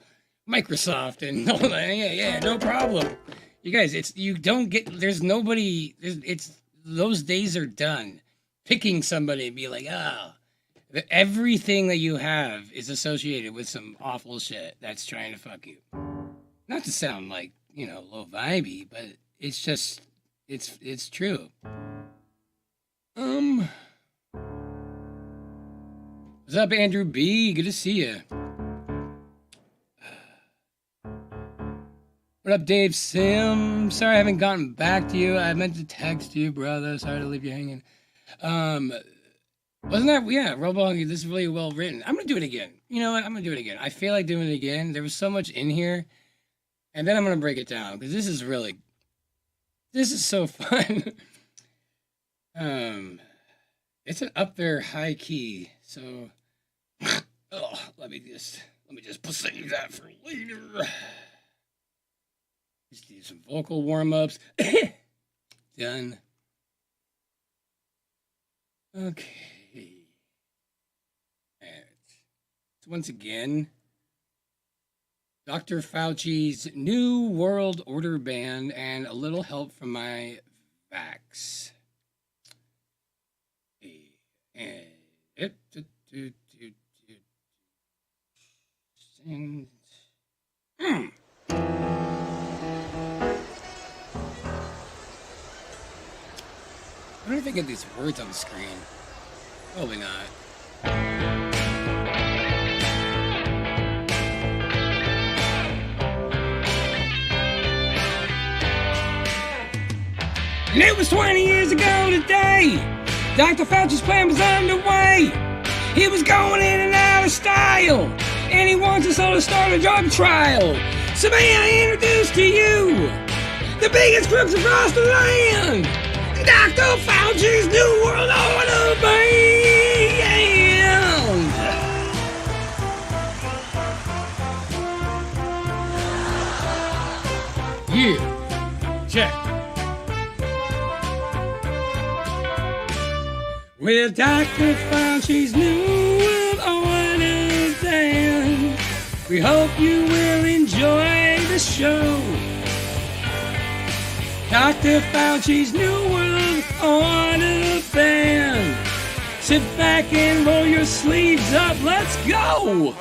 Microsoft and all that. Yeah, no problem. You guys, there's nobody, those days are done. Picking somebody and be like, everything that you have is associated with some awful shit that's trying to fuck you. Not to sound like, low vibey, but it's just, it's true. What's up, Andrew B? Good to see you. What up, Dave Sim? Sorry I haven't gotten back to you. I meant to text you, brother. Sorry to leave you hanging. Wasn't that, Robo, this is really well written. I'm going to do it again. You know what? I'm going to do it again. I feel like doing it again. There was so much in here. And then I'm going to break it down because this is so fun. It's an up there high key. So, let me just save that for later. Just do some vocal warm-ups. Done. Okay. So once again, Dr. Fauci's New World Order ban and a little help from my vax. I wonder if I get these words on the screen. Probably not. And it was 20 years ago today. Dr. Fauci's plan was underway. He was going in and out of style, and he wants us all to start a drug trial. So may I introduce to you the biggest crooks across the land, Dr. Fauci's New World Order band. Yeah, check. With Dr. Fauci's New World Order band, we hope you will enjoy the show. Dr. Fauci's New World Order band. Sit back and roll your sleeves up. Let's go.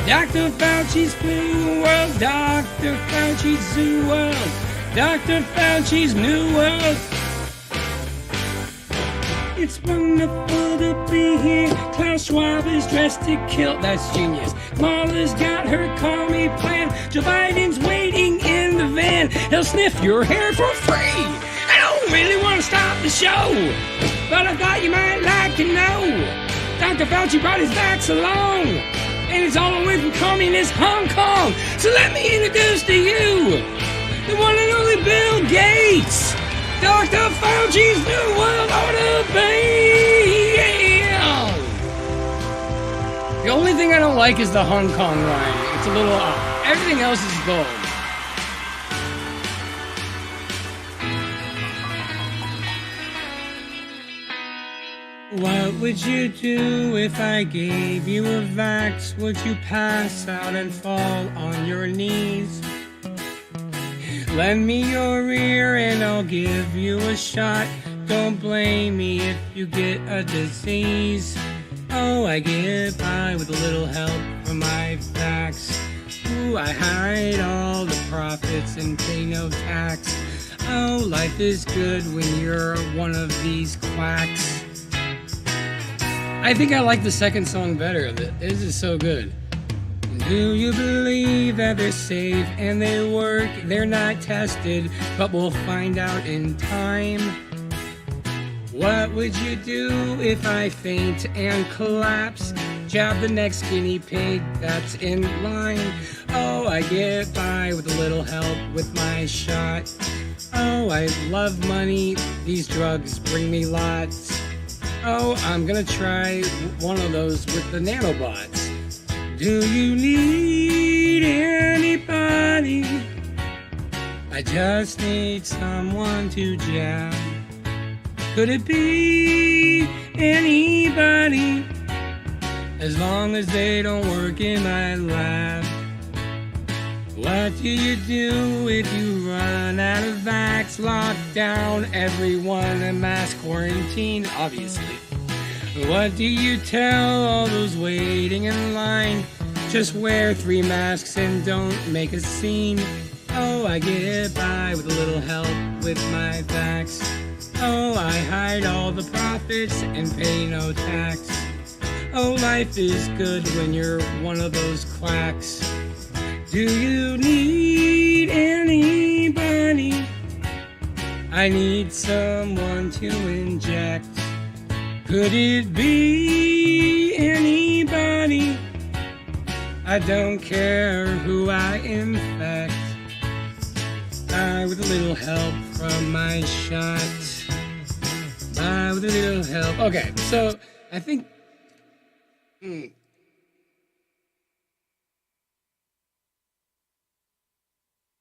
Dr. Fauci's New World. Dr. Fauci's New World. Dr. Fauci's New World. It's wonderful to be here. Klaus Schwab is dressed to kill. That's genius. Kamala's got her call me plan. Joe Biden's waiting in the van. He'll sniff your hair for free. I don't really want to stop the show, but I thought you might like to know. Dr. Fauci brought his vax along, and it's all the way from communist Hong Kong. So let me introduce to you the one and only Bill Gates. Dr. Fauci's New World Order band. The only thing I don't like is the Hong Kong line. It's a little off. Everything else is gold. What would you do if I gave you a vax? Would you pass out and fall on your knees? Lend me your ear and I'll give you a shot. Don't blame me if you get a disease. Oh, I get by with a little help from my vax. Ooh, I hide all the profits and pay no tax. Oh, life is good when you're one of these quacks. I think I like the second song better. This is so good. Do you believe that they're safe and they work? They're not tested, but we'll find out in time. What would you do if I faint and collapse? Jab the next guinea pig that's in line. Oh, I get by with a little help with my shot. Oh, I love money. These drugs bring me lots. Oh, I'm gonna try one of those with the nanobots. Do you need anybody? I just need someone to jab. Could it be anybody? As long as they don't work in my lab. What do you do if you run out of vax? Lock down everyone in mass quarantine, obviously. What do you tell all those waiting in line? Just wear 3 masks and don't make a scene. Oh, I get by with a little help with my vax. Oh, I hide all the profits and pay no tax. Oh, life is good when you're one of those quacks. Do you need anybody? I need someone to inject. Could it be anybody? I don't care who I infect. I with a little help from my shot. I with a little help. Okay, so I think.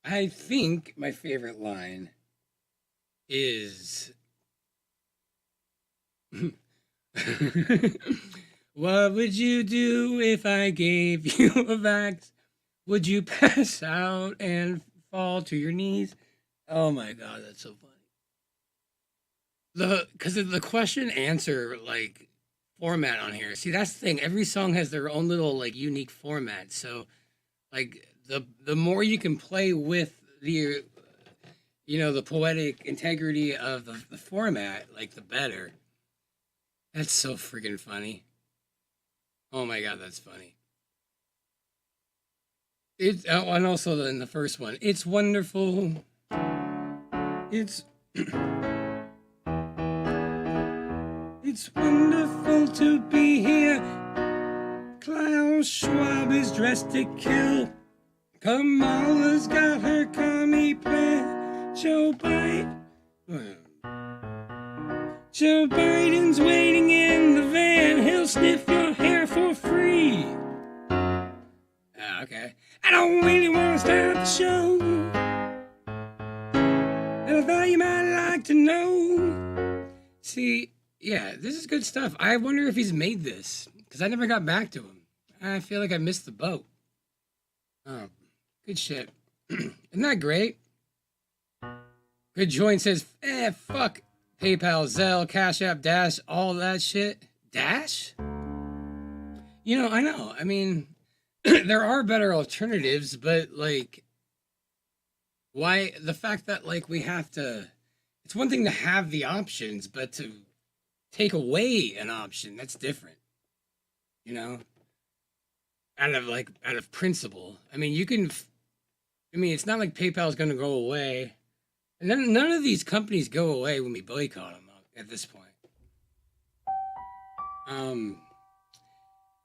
I think my favorite line is. What would you do if I gave you a vax? Would you pass out and fall to your knees? Oh my god, that's so funny. Because of the question answer like format on here. See, that's the thing. Every song has their own little like unique format. So like the more you can play with the the poetic integrity of the format, like the better. That's so freaking funny. Oh my god, that's funny. And also in the first one, it's wonderful. It's it's wonderful to be here. Klaus Schwab is dressed to kill. Kamala's got her commie plan. Joe Biden's waiting in the van. He'll sniff your hair for free. Okay. I don't really want to start the show, and I thought you might like to know. See, yeah, this is good stuff. I wonder if he's made this, because I never got back to him. I feel like I missed the boat. Oh, good shit. Isn't that great? Good Joint says, fuck PayPal, Zelle, Cash App, Dash, all that shit. Dash? I know. I mean, there are better alternatives, but, like, why? The fact that, like, we have to... It's one thing to have the options, but to take away an option, that's different. Out of principle. I mean, it's not like PayPal's going to go away. And then none of these companies go away when we boycott them at this point.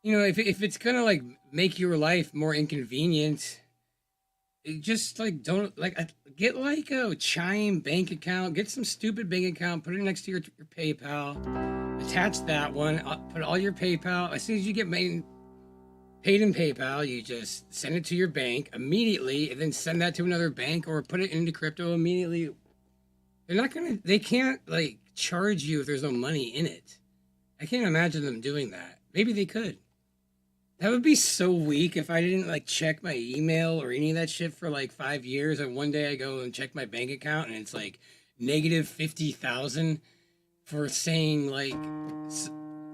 If it's gonna like make your life more inconvenient, just like don't like get like a Chime bank account, get some stupid bank account, put it next to your PayPal, attach that one, put all your PayPal. As soon as you get paid in PayPal, you just send it to your bank immediately and then send that to another bank or put it into crypto immediately. They can't like charge you if there's no money in it. I can't imagine them doing that. Maybe they could. That would be so weak if I didn't like check my email or any of that shit for like 5 years, and one day I go and check my bank account and it's like negative 50,000 for saying like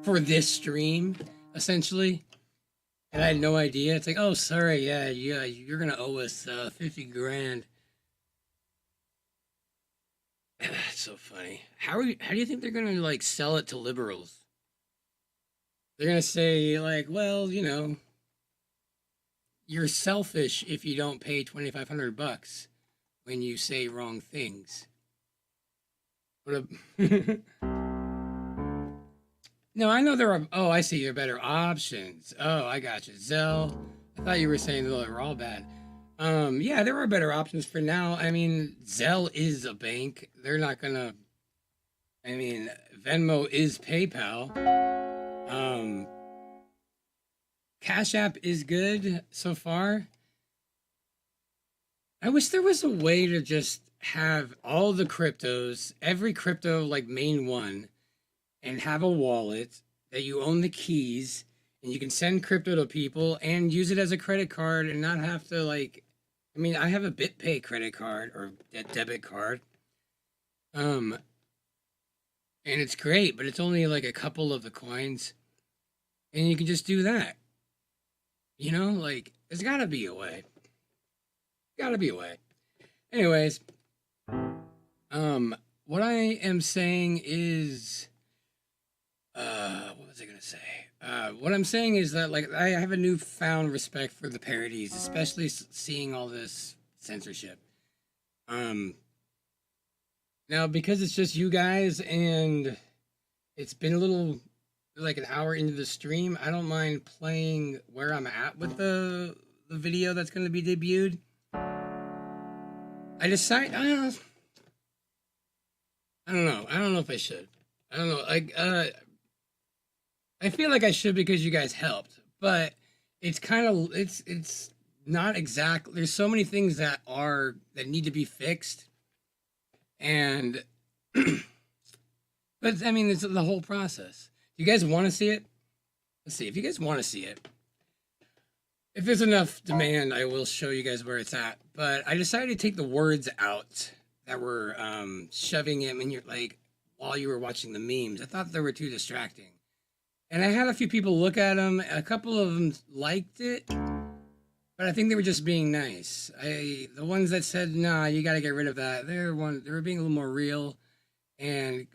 for this stream essentially, and I had no idea. It's like, oh, sorry, yeah, you're gonna owe us 50 grand. That's so funny. How do you think they're gonna like sell it to liberals? They're gonna say like, well, you know, you're selfish if you don't pay $2,500 when you say wrong things. No, I know there are. Oh, I see. There are better options. Oh, I got you. Zelle. I thought you were saying they were all bad. Yeah, there are better options for now. I mean, Zelle is a bank. They're not gonna. I mean, Venmo is PayPal. Cash App is good so far. I wish there was a way to just have all the cryptos, every crypto like main one, and have a wallet that you own the keys and you can send crypto to people and use it as a credit card and not have to like, I mean, I have a BitPay credit card or a debit card. And it's great, but it's only like a couple of the coins and you can just do that. You know, like there's gotta be a way. Gotta be a way. Anyways, what I am saying is, what was I gonna say? What I'm saying is that like I have a newfound respect for the parodies, especially seeing all this censorship. Now because it's just you guys and it's been a little like an hour into the stream, I don't mind playing where I'm at with the video that's going to be debuted. I don't know. I don't know if I should. I don't know. Like, I feel like I should because you guys helped, but it's kind of, it's not exactly, there's so many things that need to be fixed. And, but I mean, it's the whole process. Do you guys want to see it? Let's see. If you guys want to see it, if there's enough demand, I will show you guys where it's at. But I decided to take the words out that were shoving him in your, like, while you were watching the memes. I thought they were too distracting. And I had a few people look at them. A couple of them liked it, but I think they were just being nice. The ones that said, nah, you got to get rid of that, they were being a little more real. And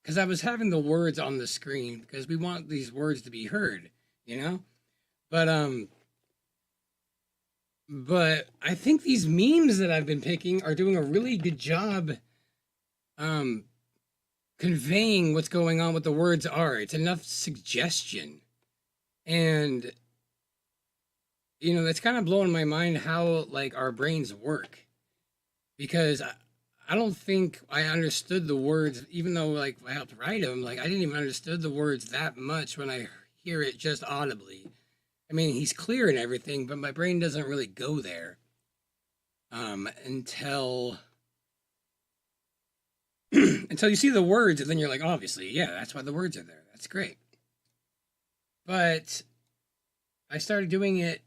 because I was having the words on the screen because we want these words to be heard, you know? But I think these memes that I've been picking are doing a really good job conveying what's going on, what the words are. It's enough suggestion. And, you know, that's kind of blowing my mind how, like, our brains work. Because I don't think I understood the words, even though, like, I helped write them. Like, I didn't even understood the words that much when I hear it just audibly. I mean, he's clear and everything, but my brain doesn't really go there until you see the words, and then you're like, obviously, yeah, that's why the words are there. That's great. But I started doing it.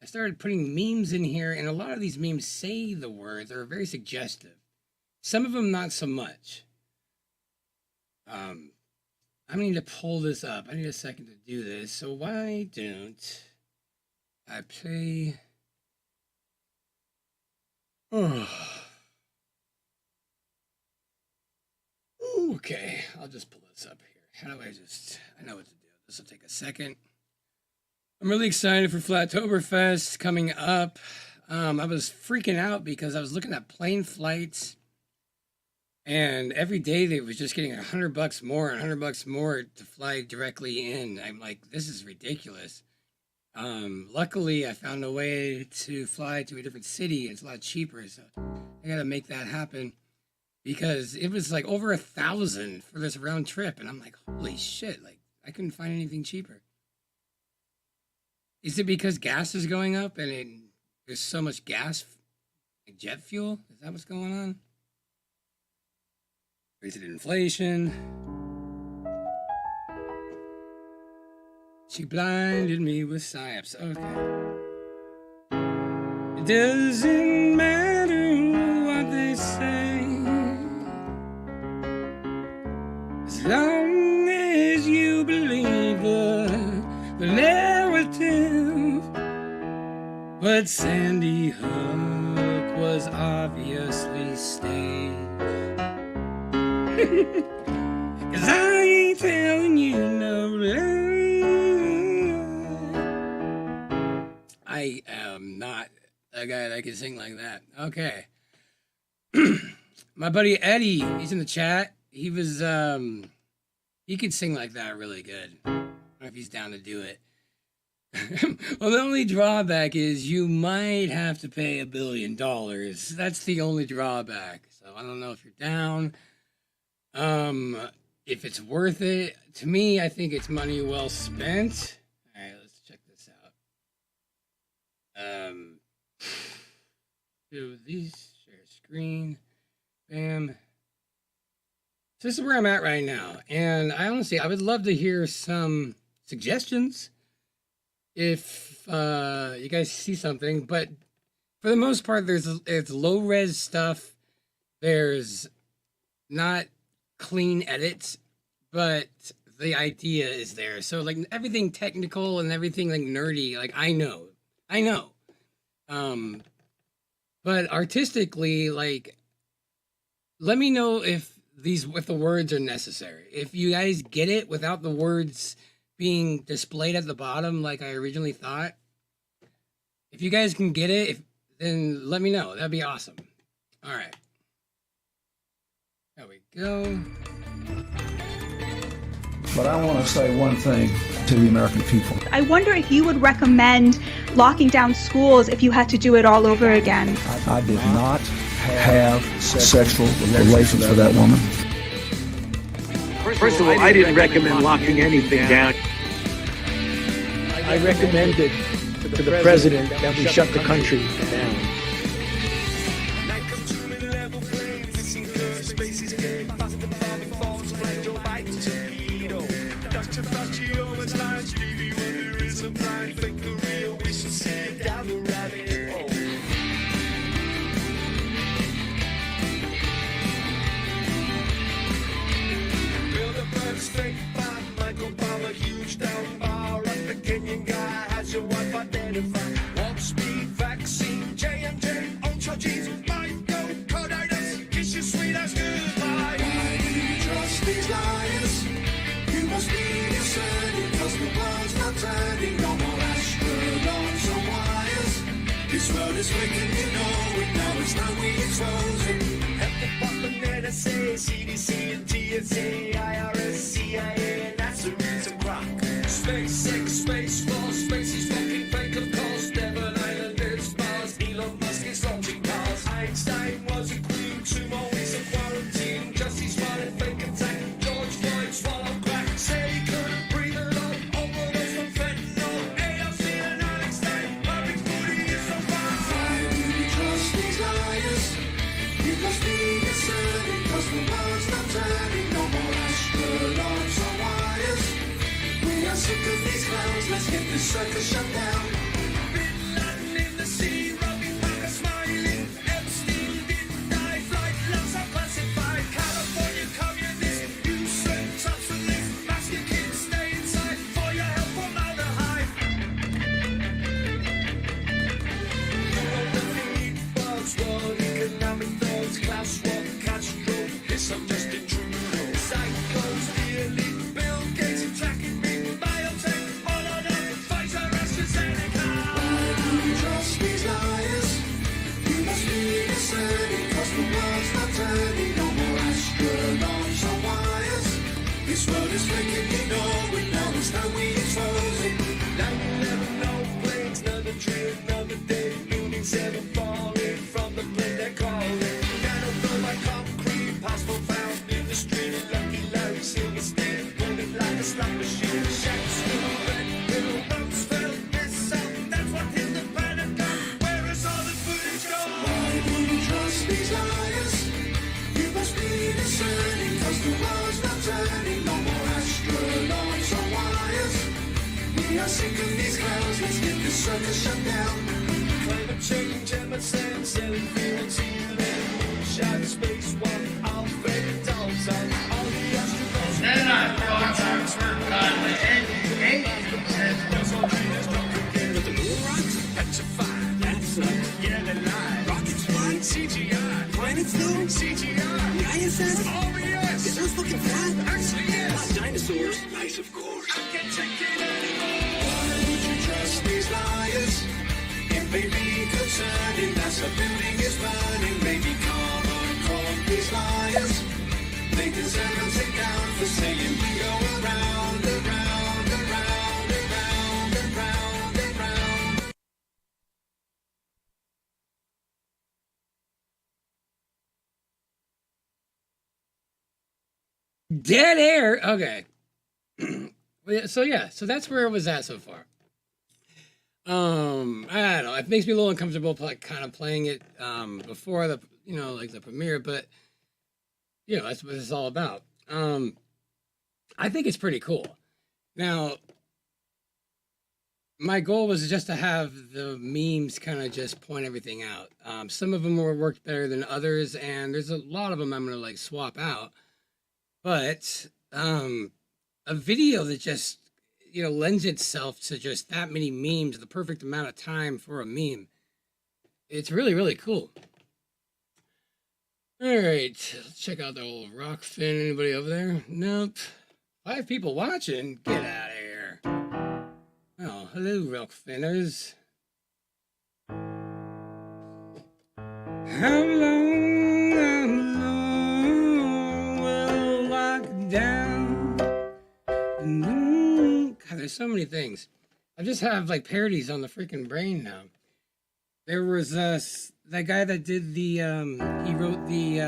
I started putting memes in here, and a lot of these memes say the words. They're very suggestive. Some of them not so much. I need to pull this up. I need a second to do this. So why don't I play? Oh. Okay, I'll just pull this up here. How do I know what to do. This will take a second. I'm really excited for Flattoberfest coming up. I was freaking out because I was looking at plane flights. And every day they was just getting $100 more and $100 more to fly directly in. I'm like, this is ridiculous. Luckily, I found a way to fly to a different city. It's a lot cheaper, so I gotta make that happen because it was like over $1,000 for this round trip, and I'm like, holy shit! Like, I couldn't find anything cheaper. Is it because gas is going up and there's so much gas, like jet fuel? Is that what's going on? Or is it inflation? She blinded me with psyops. Okay. It doesn't matter what they say, as long as you believe the narrative. But Sandy Hook was obviously staged. 'Cause I ain't telling you no lie. I am not a guy that can sing like that. Okay. My buddy Eddie, he's in the chat. He was, he could sing like that really good. I don't know if he's down to do it. Well, the only drawback is you might have to pay $1 billion. That's the only drawback. So I don't know if you're down. If it's worth it. To me, I think it's money well spent. All right, let's check this out. Do these, share screen, bam. So this is where I'm at right now, and I would love to hear some suggestions if you guys see something. But for the most part, it's low res stuff. There's not clean edits, but the idea is there. So like everything technical and everything like nerdy, like I know. But artistically, like, let me know if the words are necessary. If you guys get it without the words being displayed at the bottom like I originally thought. If you guys can get it, then let me know. That'd be awesome. All right. There we go. But I want to say one thing to the American people. I wonder if you would recommend locking down schools if you had to do it all over again. I did not have sexual relations with that woman. First of all, I didn't recommend locking anything down. I recommended to the president that we shut the country down. CDC and TSA, IRS, CIA, and that's the reason rock. SpaceX, Space Force, space is fucking fake, of course. Devon Islanders, Mars, Elon Musk is launching cars. Einstein was a queen, 2 more weeks of quarantine. Justice wanted fake attack, George Floyd swallowed crack. Say he couldn't breathe alone, overdose from fentanyl. AOC and Alex Stein, public booty is so far. Why do we trust these liars? You must be discerning, cause the world's not turning. No more astronauts or wires. We are sick of these clowns, let's get this circus shut down. Bin Laden in the sea, Robbie Parker smiling. Epstein didn't die, flight logs are classified. California communists, you sent tops for this. Mask your kids, stay inside, for your help formaldehyde. You won't defeat bugs, world economic thugs, Klaus Schwab, Castro, yes, I'm just intruder. Psychos, the elite, Bill Gates attacking me, biotech, all on them, Pfizer, AstraZeneca. these liars. You must be discerning, cause the world's not turning. No more astronauts or wires. We are sick of these clowns, let's get this circus shut down. Climate change, MSN, selling fear and CNN. Moonshine, space, one, Alfred, Dalton. All the astronauts. Then I thought you forgot the education system. But the moon rocks, petrified. That's right, yeah, they lie. Rockets flying, CGI. Planets new, CGI. The ISS, OBS. Is Earth looking flat? Actually, yes. Not dinosaurs. Nice, of course. I can't take it anymore. Why would you trust these liars? If they be concerning, that's a building is burning. Maybe call these liars. They deserve to take down for saying we go around, around, around, around, around, around. Dead air. Okay. So that's where it was at so far. I don't know. It makes me a little uncomfortable, like kind of playing it before the like the premiere, but that's what it's all about. I think it's pretty cool. Now, my goal was just to have the memes kind of just point everything out. Some of them worked better than others, and there's a lot of them I'm gonna like swap out. But a video that just lends itself to just that many memes, the perfect amount of time for a meme. It's really, really cool. All right, let's check out the old rock fin. Anybody over there? Nope. 5 people watching? Get out of here. Oh, hello, rock finners. How long will lock down? God, there's so many things. I just have like parodies on the freaking brain now. There was that guy that did the he wrote the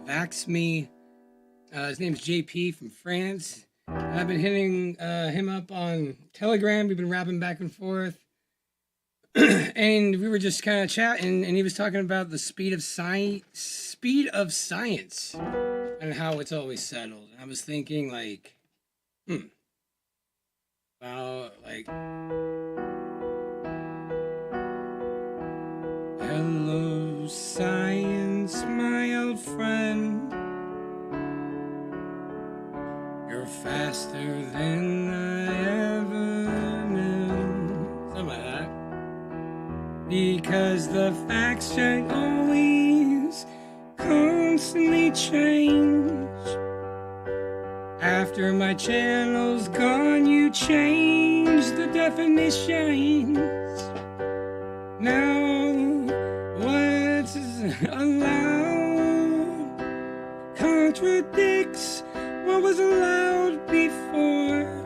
Vax Me. His name's JP from France. I've been hitting him up on Telegram. We've been rapping back and forth. And we were just kind of chatting, and he was talking about the speed of science and how it's always settled. And I was thinking like, about like, hello science, my old friend. You're faster than I ever knew. Something like that. Because the facts should always constantly change. After my channel's gone, you change the definitions. Now, what's allowed contradicts what was allowed before.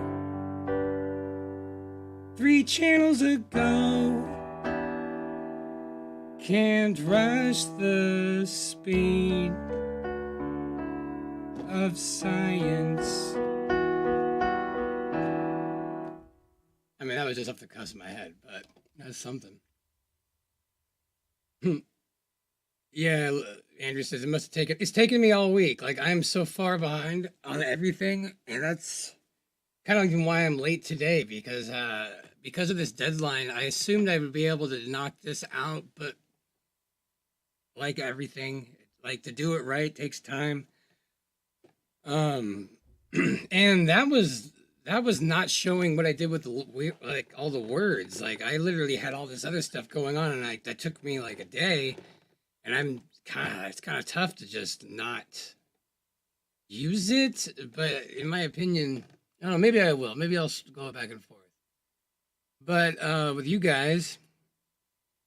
3 channels ago. Can't rush the speed of science. I mean, that was just off the cuff of my head, but that's something. Yeah, Andrew says it must have taken. It's taken me all week. Like I'm so far behind on everything, and that's kind of even why I'm late today because of this deadline. I assumed I would be able to knock this out, but like everything, like to do it right takes time. And that was not showing what I did with the like all the words. Like I literally had all this other stuff going on, and that took me like a day. And it's kind of tough to just not use it. But in my opinion, I don't know, maybe I will. Maybe I'll go back and forth. But with you guys,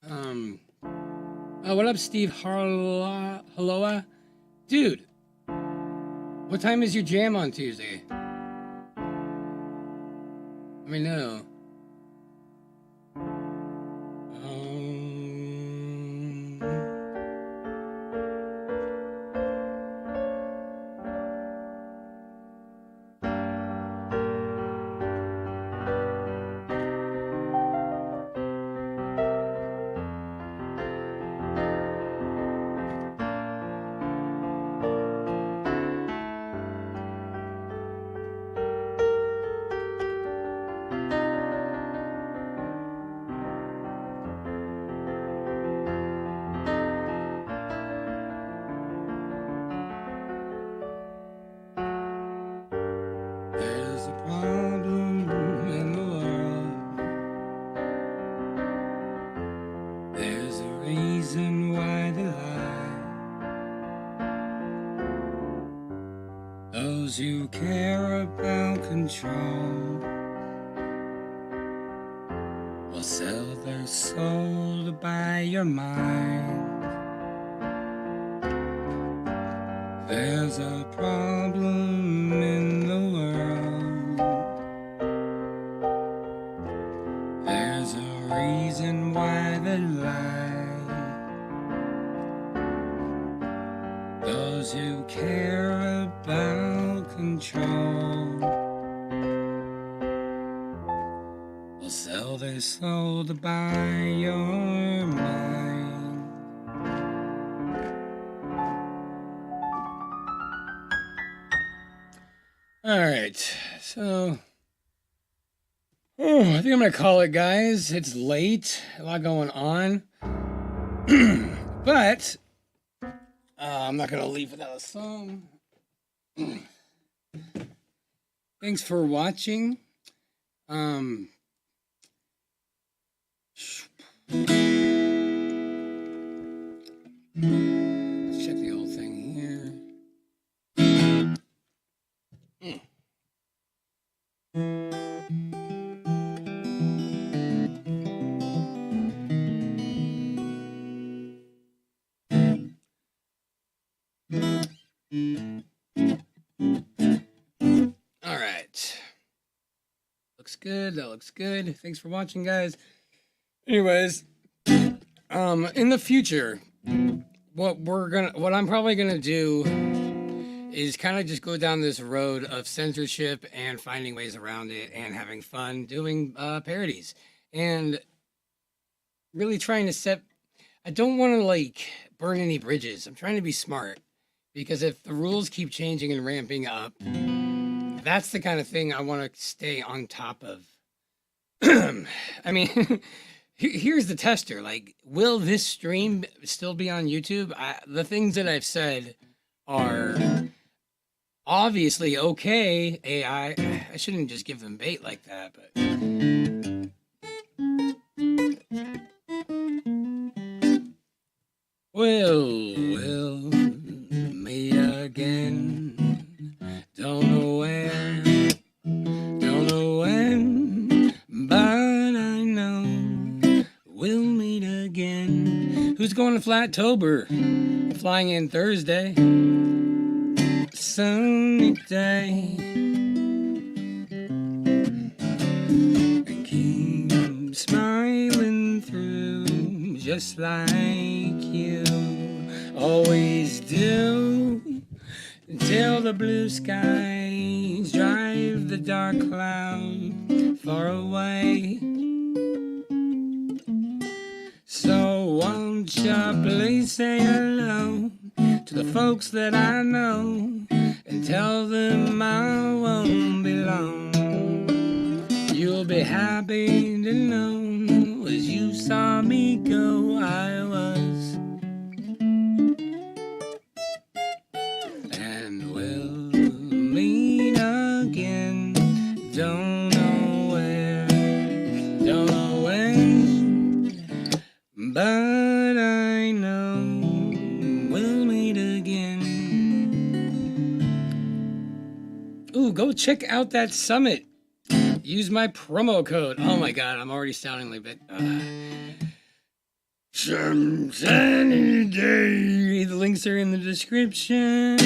what up, Steve Haloa? Dude, what time is your jam on Tuesday? Let me know. reason why they lie. Those who care about control will sell their soul to buy your mind. There's a problem in the world. There's a reason why they lie. Those who care about control will sell their soul to buy your mind. All right, so I think I'm gonna call it, guys. It's late, a lot going on, but I'm not gonna leave without a song. Thanks for watching. Let's check the old thing here. All right. Looks good. That looks good. Thanks for watching, guys. Anyways, in the future, what I'm probably gonna do is kind of just go down this road of censorship and finding ways around it and having fun doing parodies and really trying to set. I don't want to like burn any bridges. I'm trying to be smart because if the rules keep changing and ramping up, that's the kind of thing I want to stay on top of. I mean, here's the tester. Like, will this stream still be on YouTube? The things that I've said are obviously okay. AI, I shouldn't just give them bait like that, but. We'll meet again. Don't know where, don't know when, but I know we'll meet again. Who's going to Flattober? Flying in Thursday. Sunny day. And keep smiling through just like you always do. Until the blue skies drive the dark cloud far away. So won't you please say hello to the folks that I know and tell them I won't be long. You'll be happy to know as you saw me go, I was. And we'll meet again. Don't know where, don't know when, but I know we'll meet again. Ooh, go check out that summit. Use my promo code. Oh my god, I'm already sounding like a bit. Some sunny day. The links are in the description.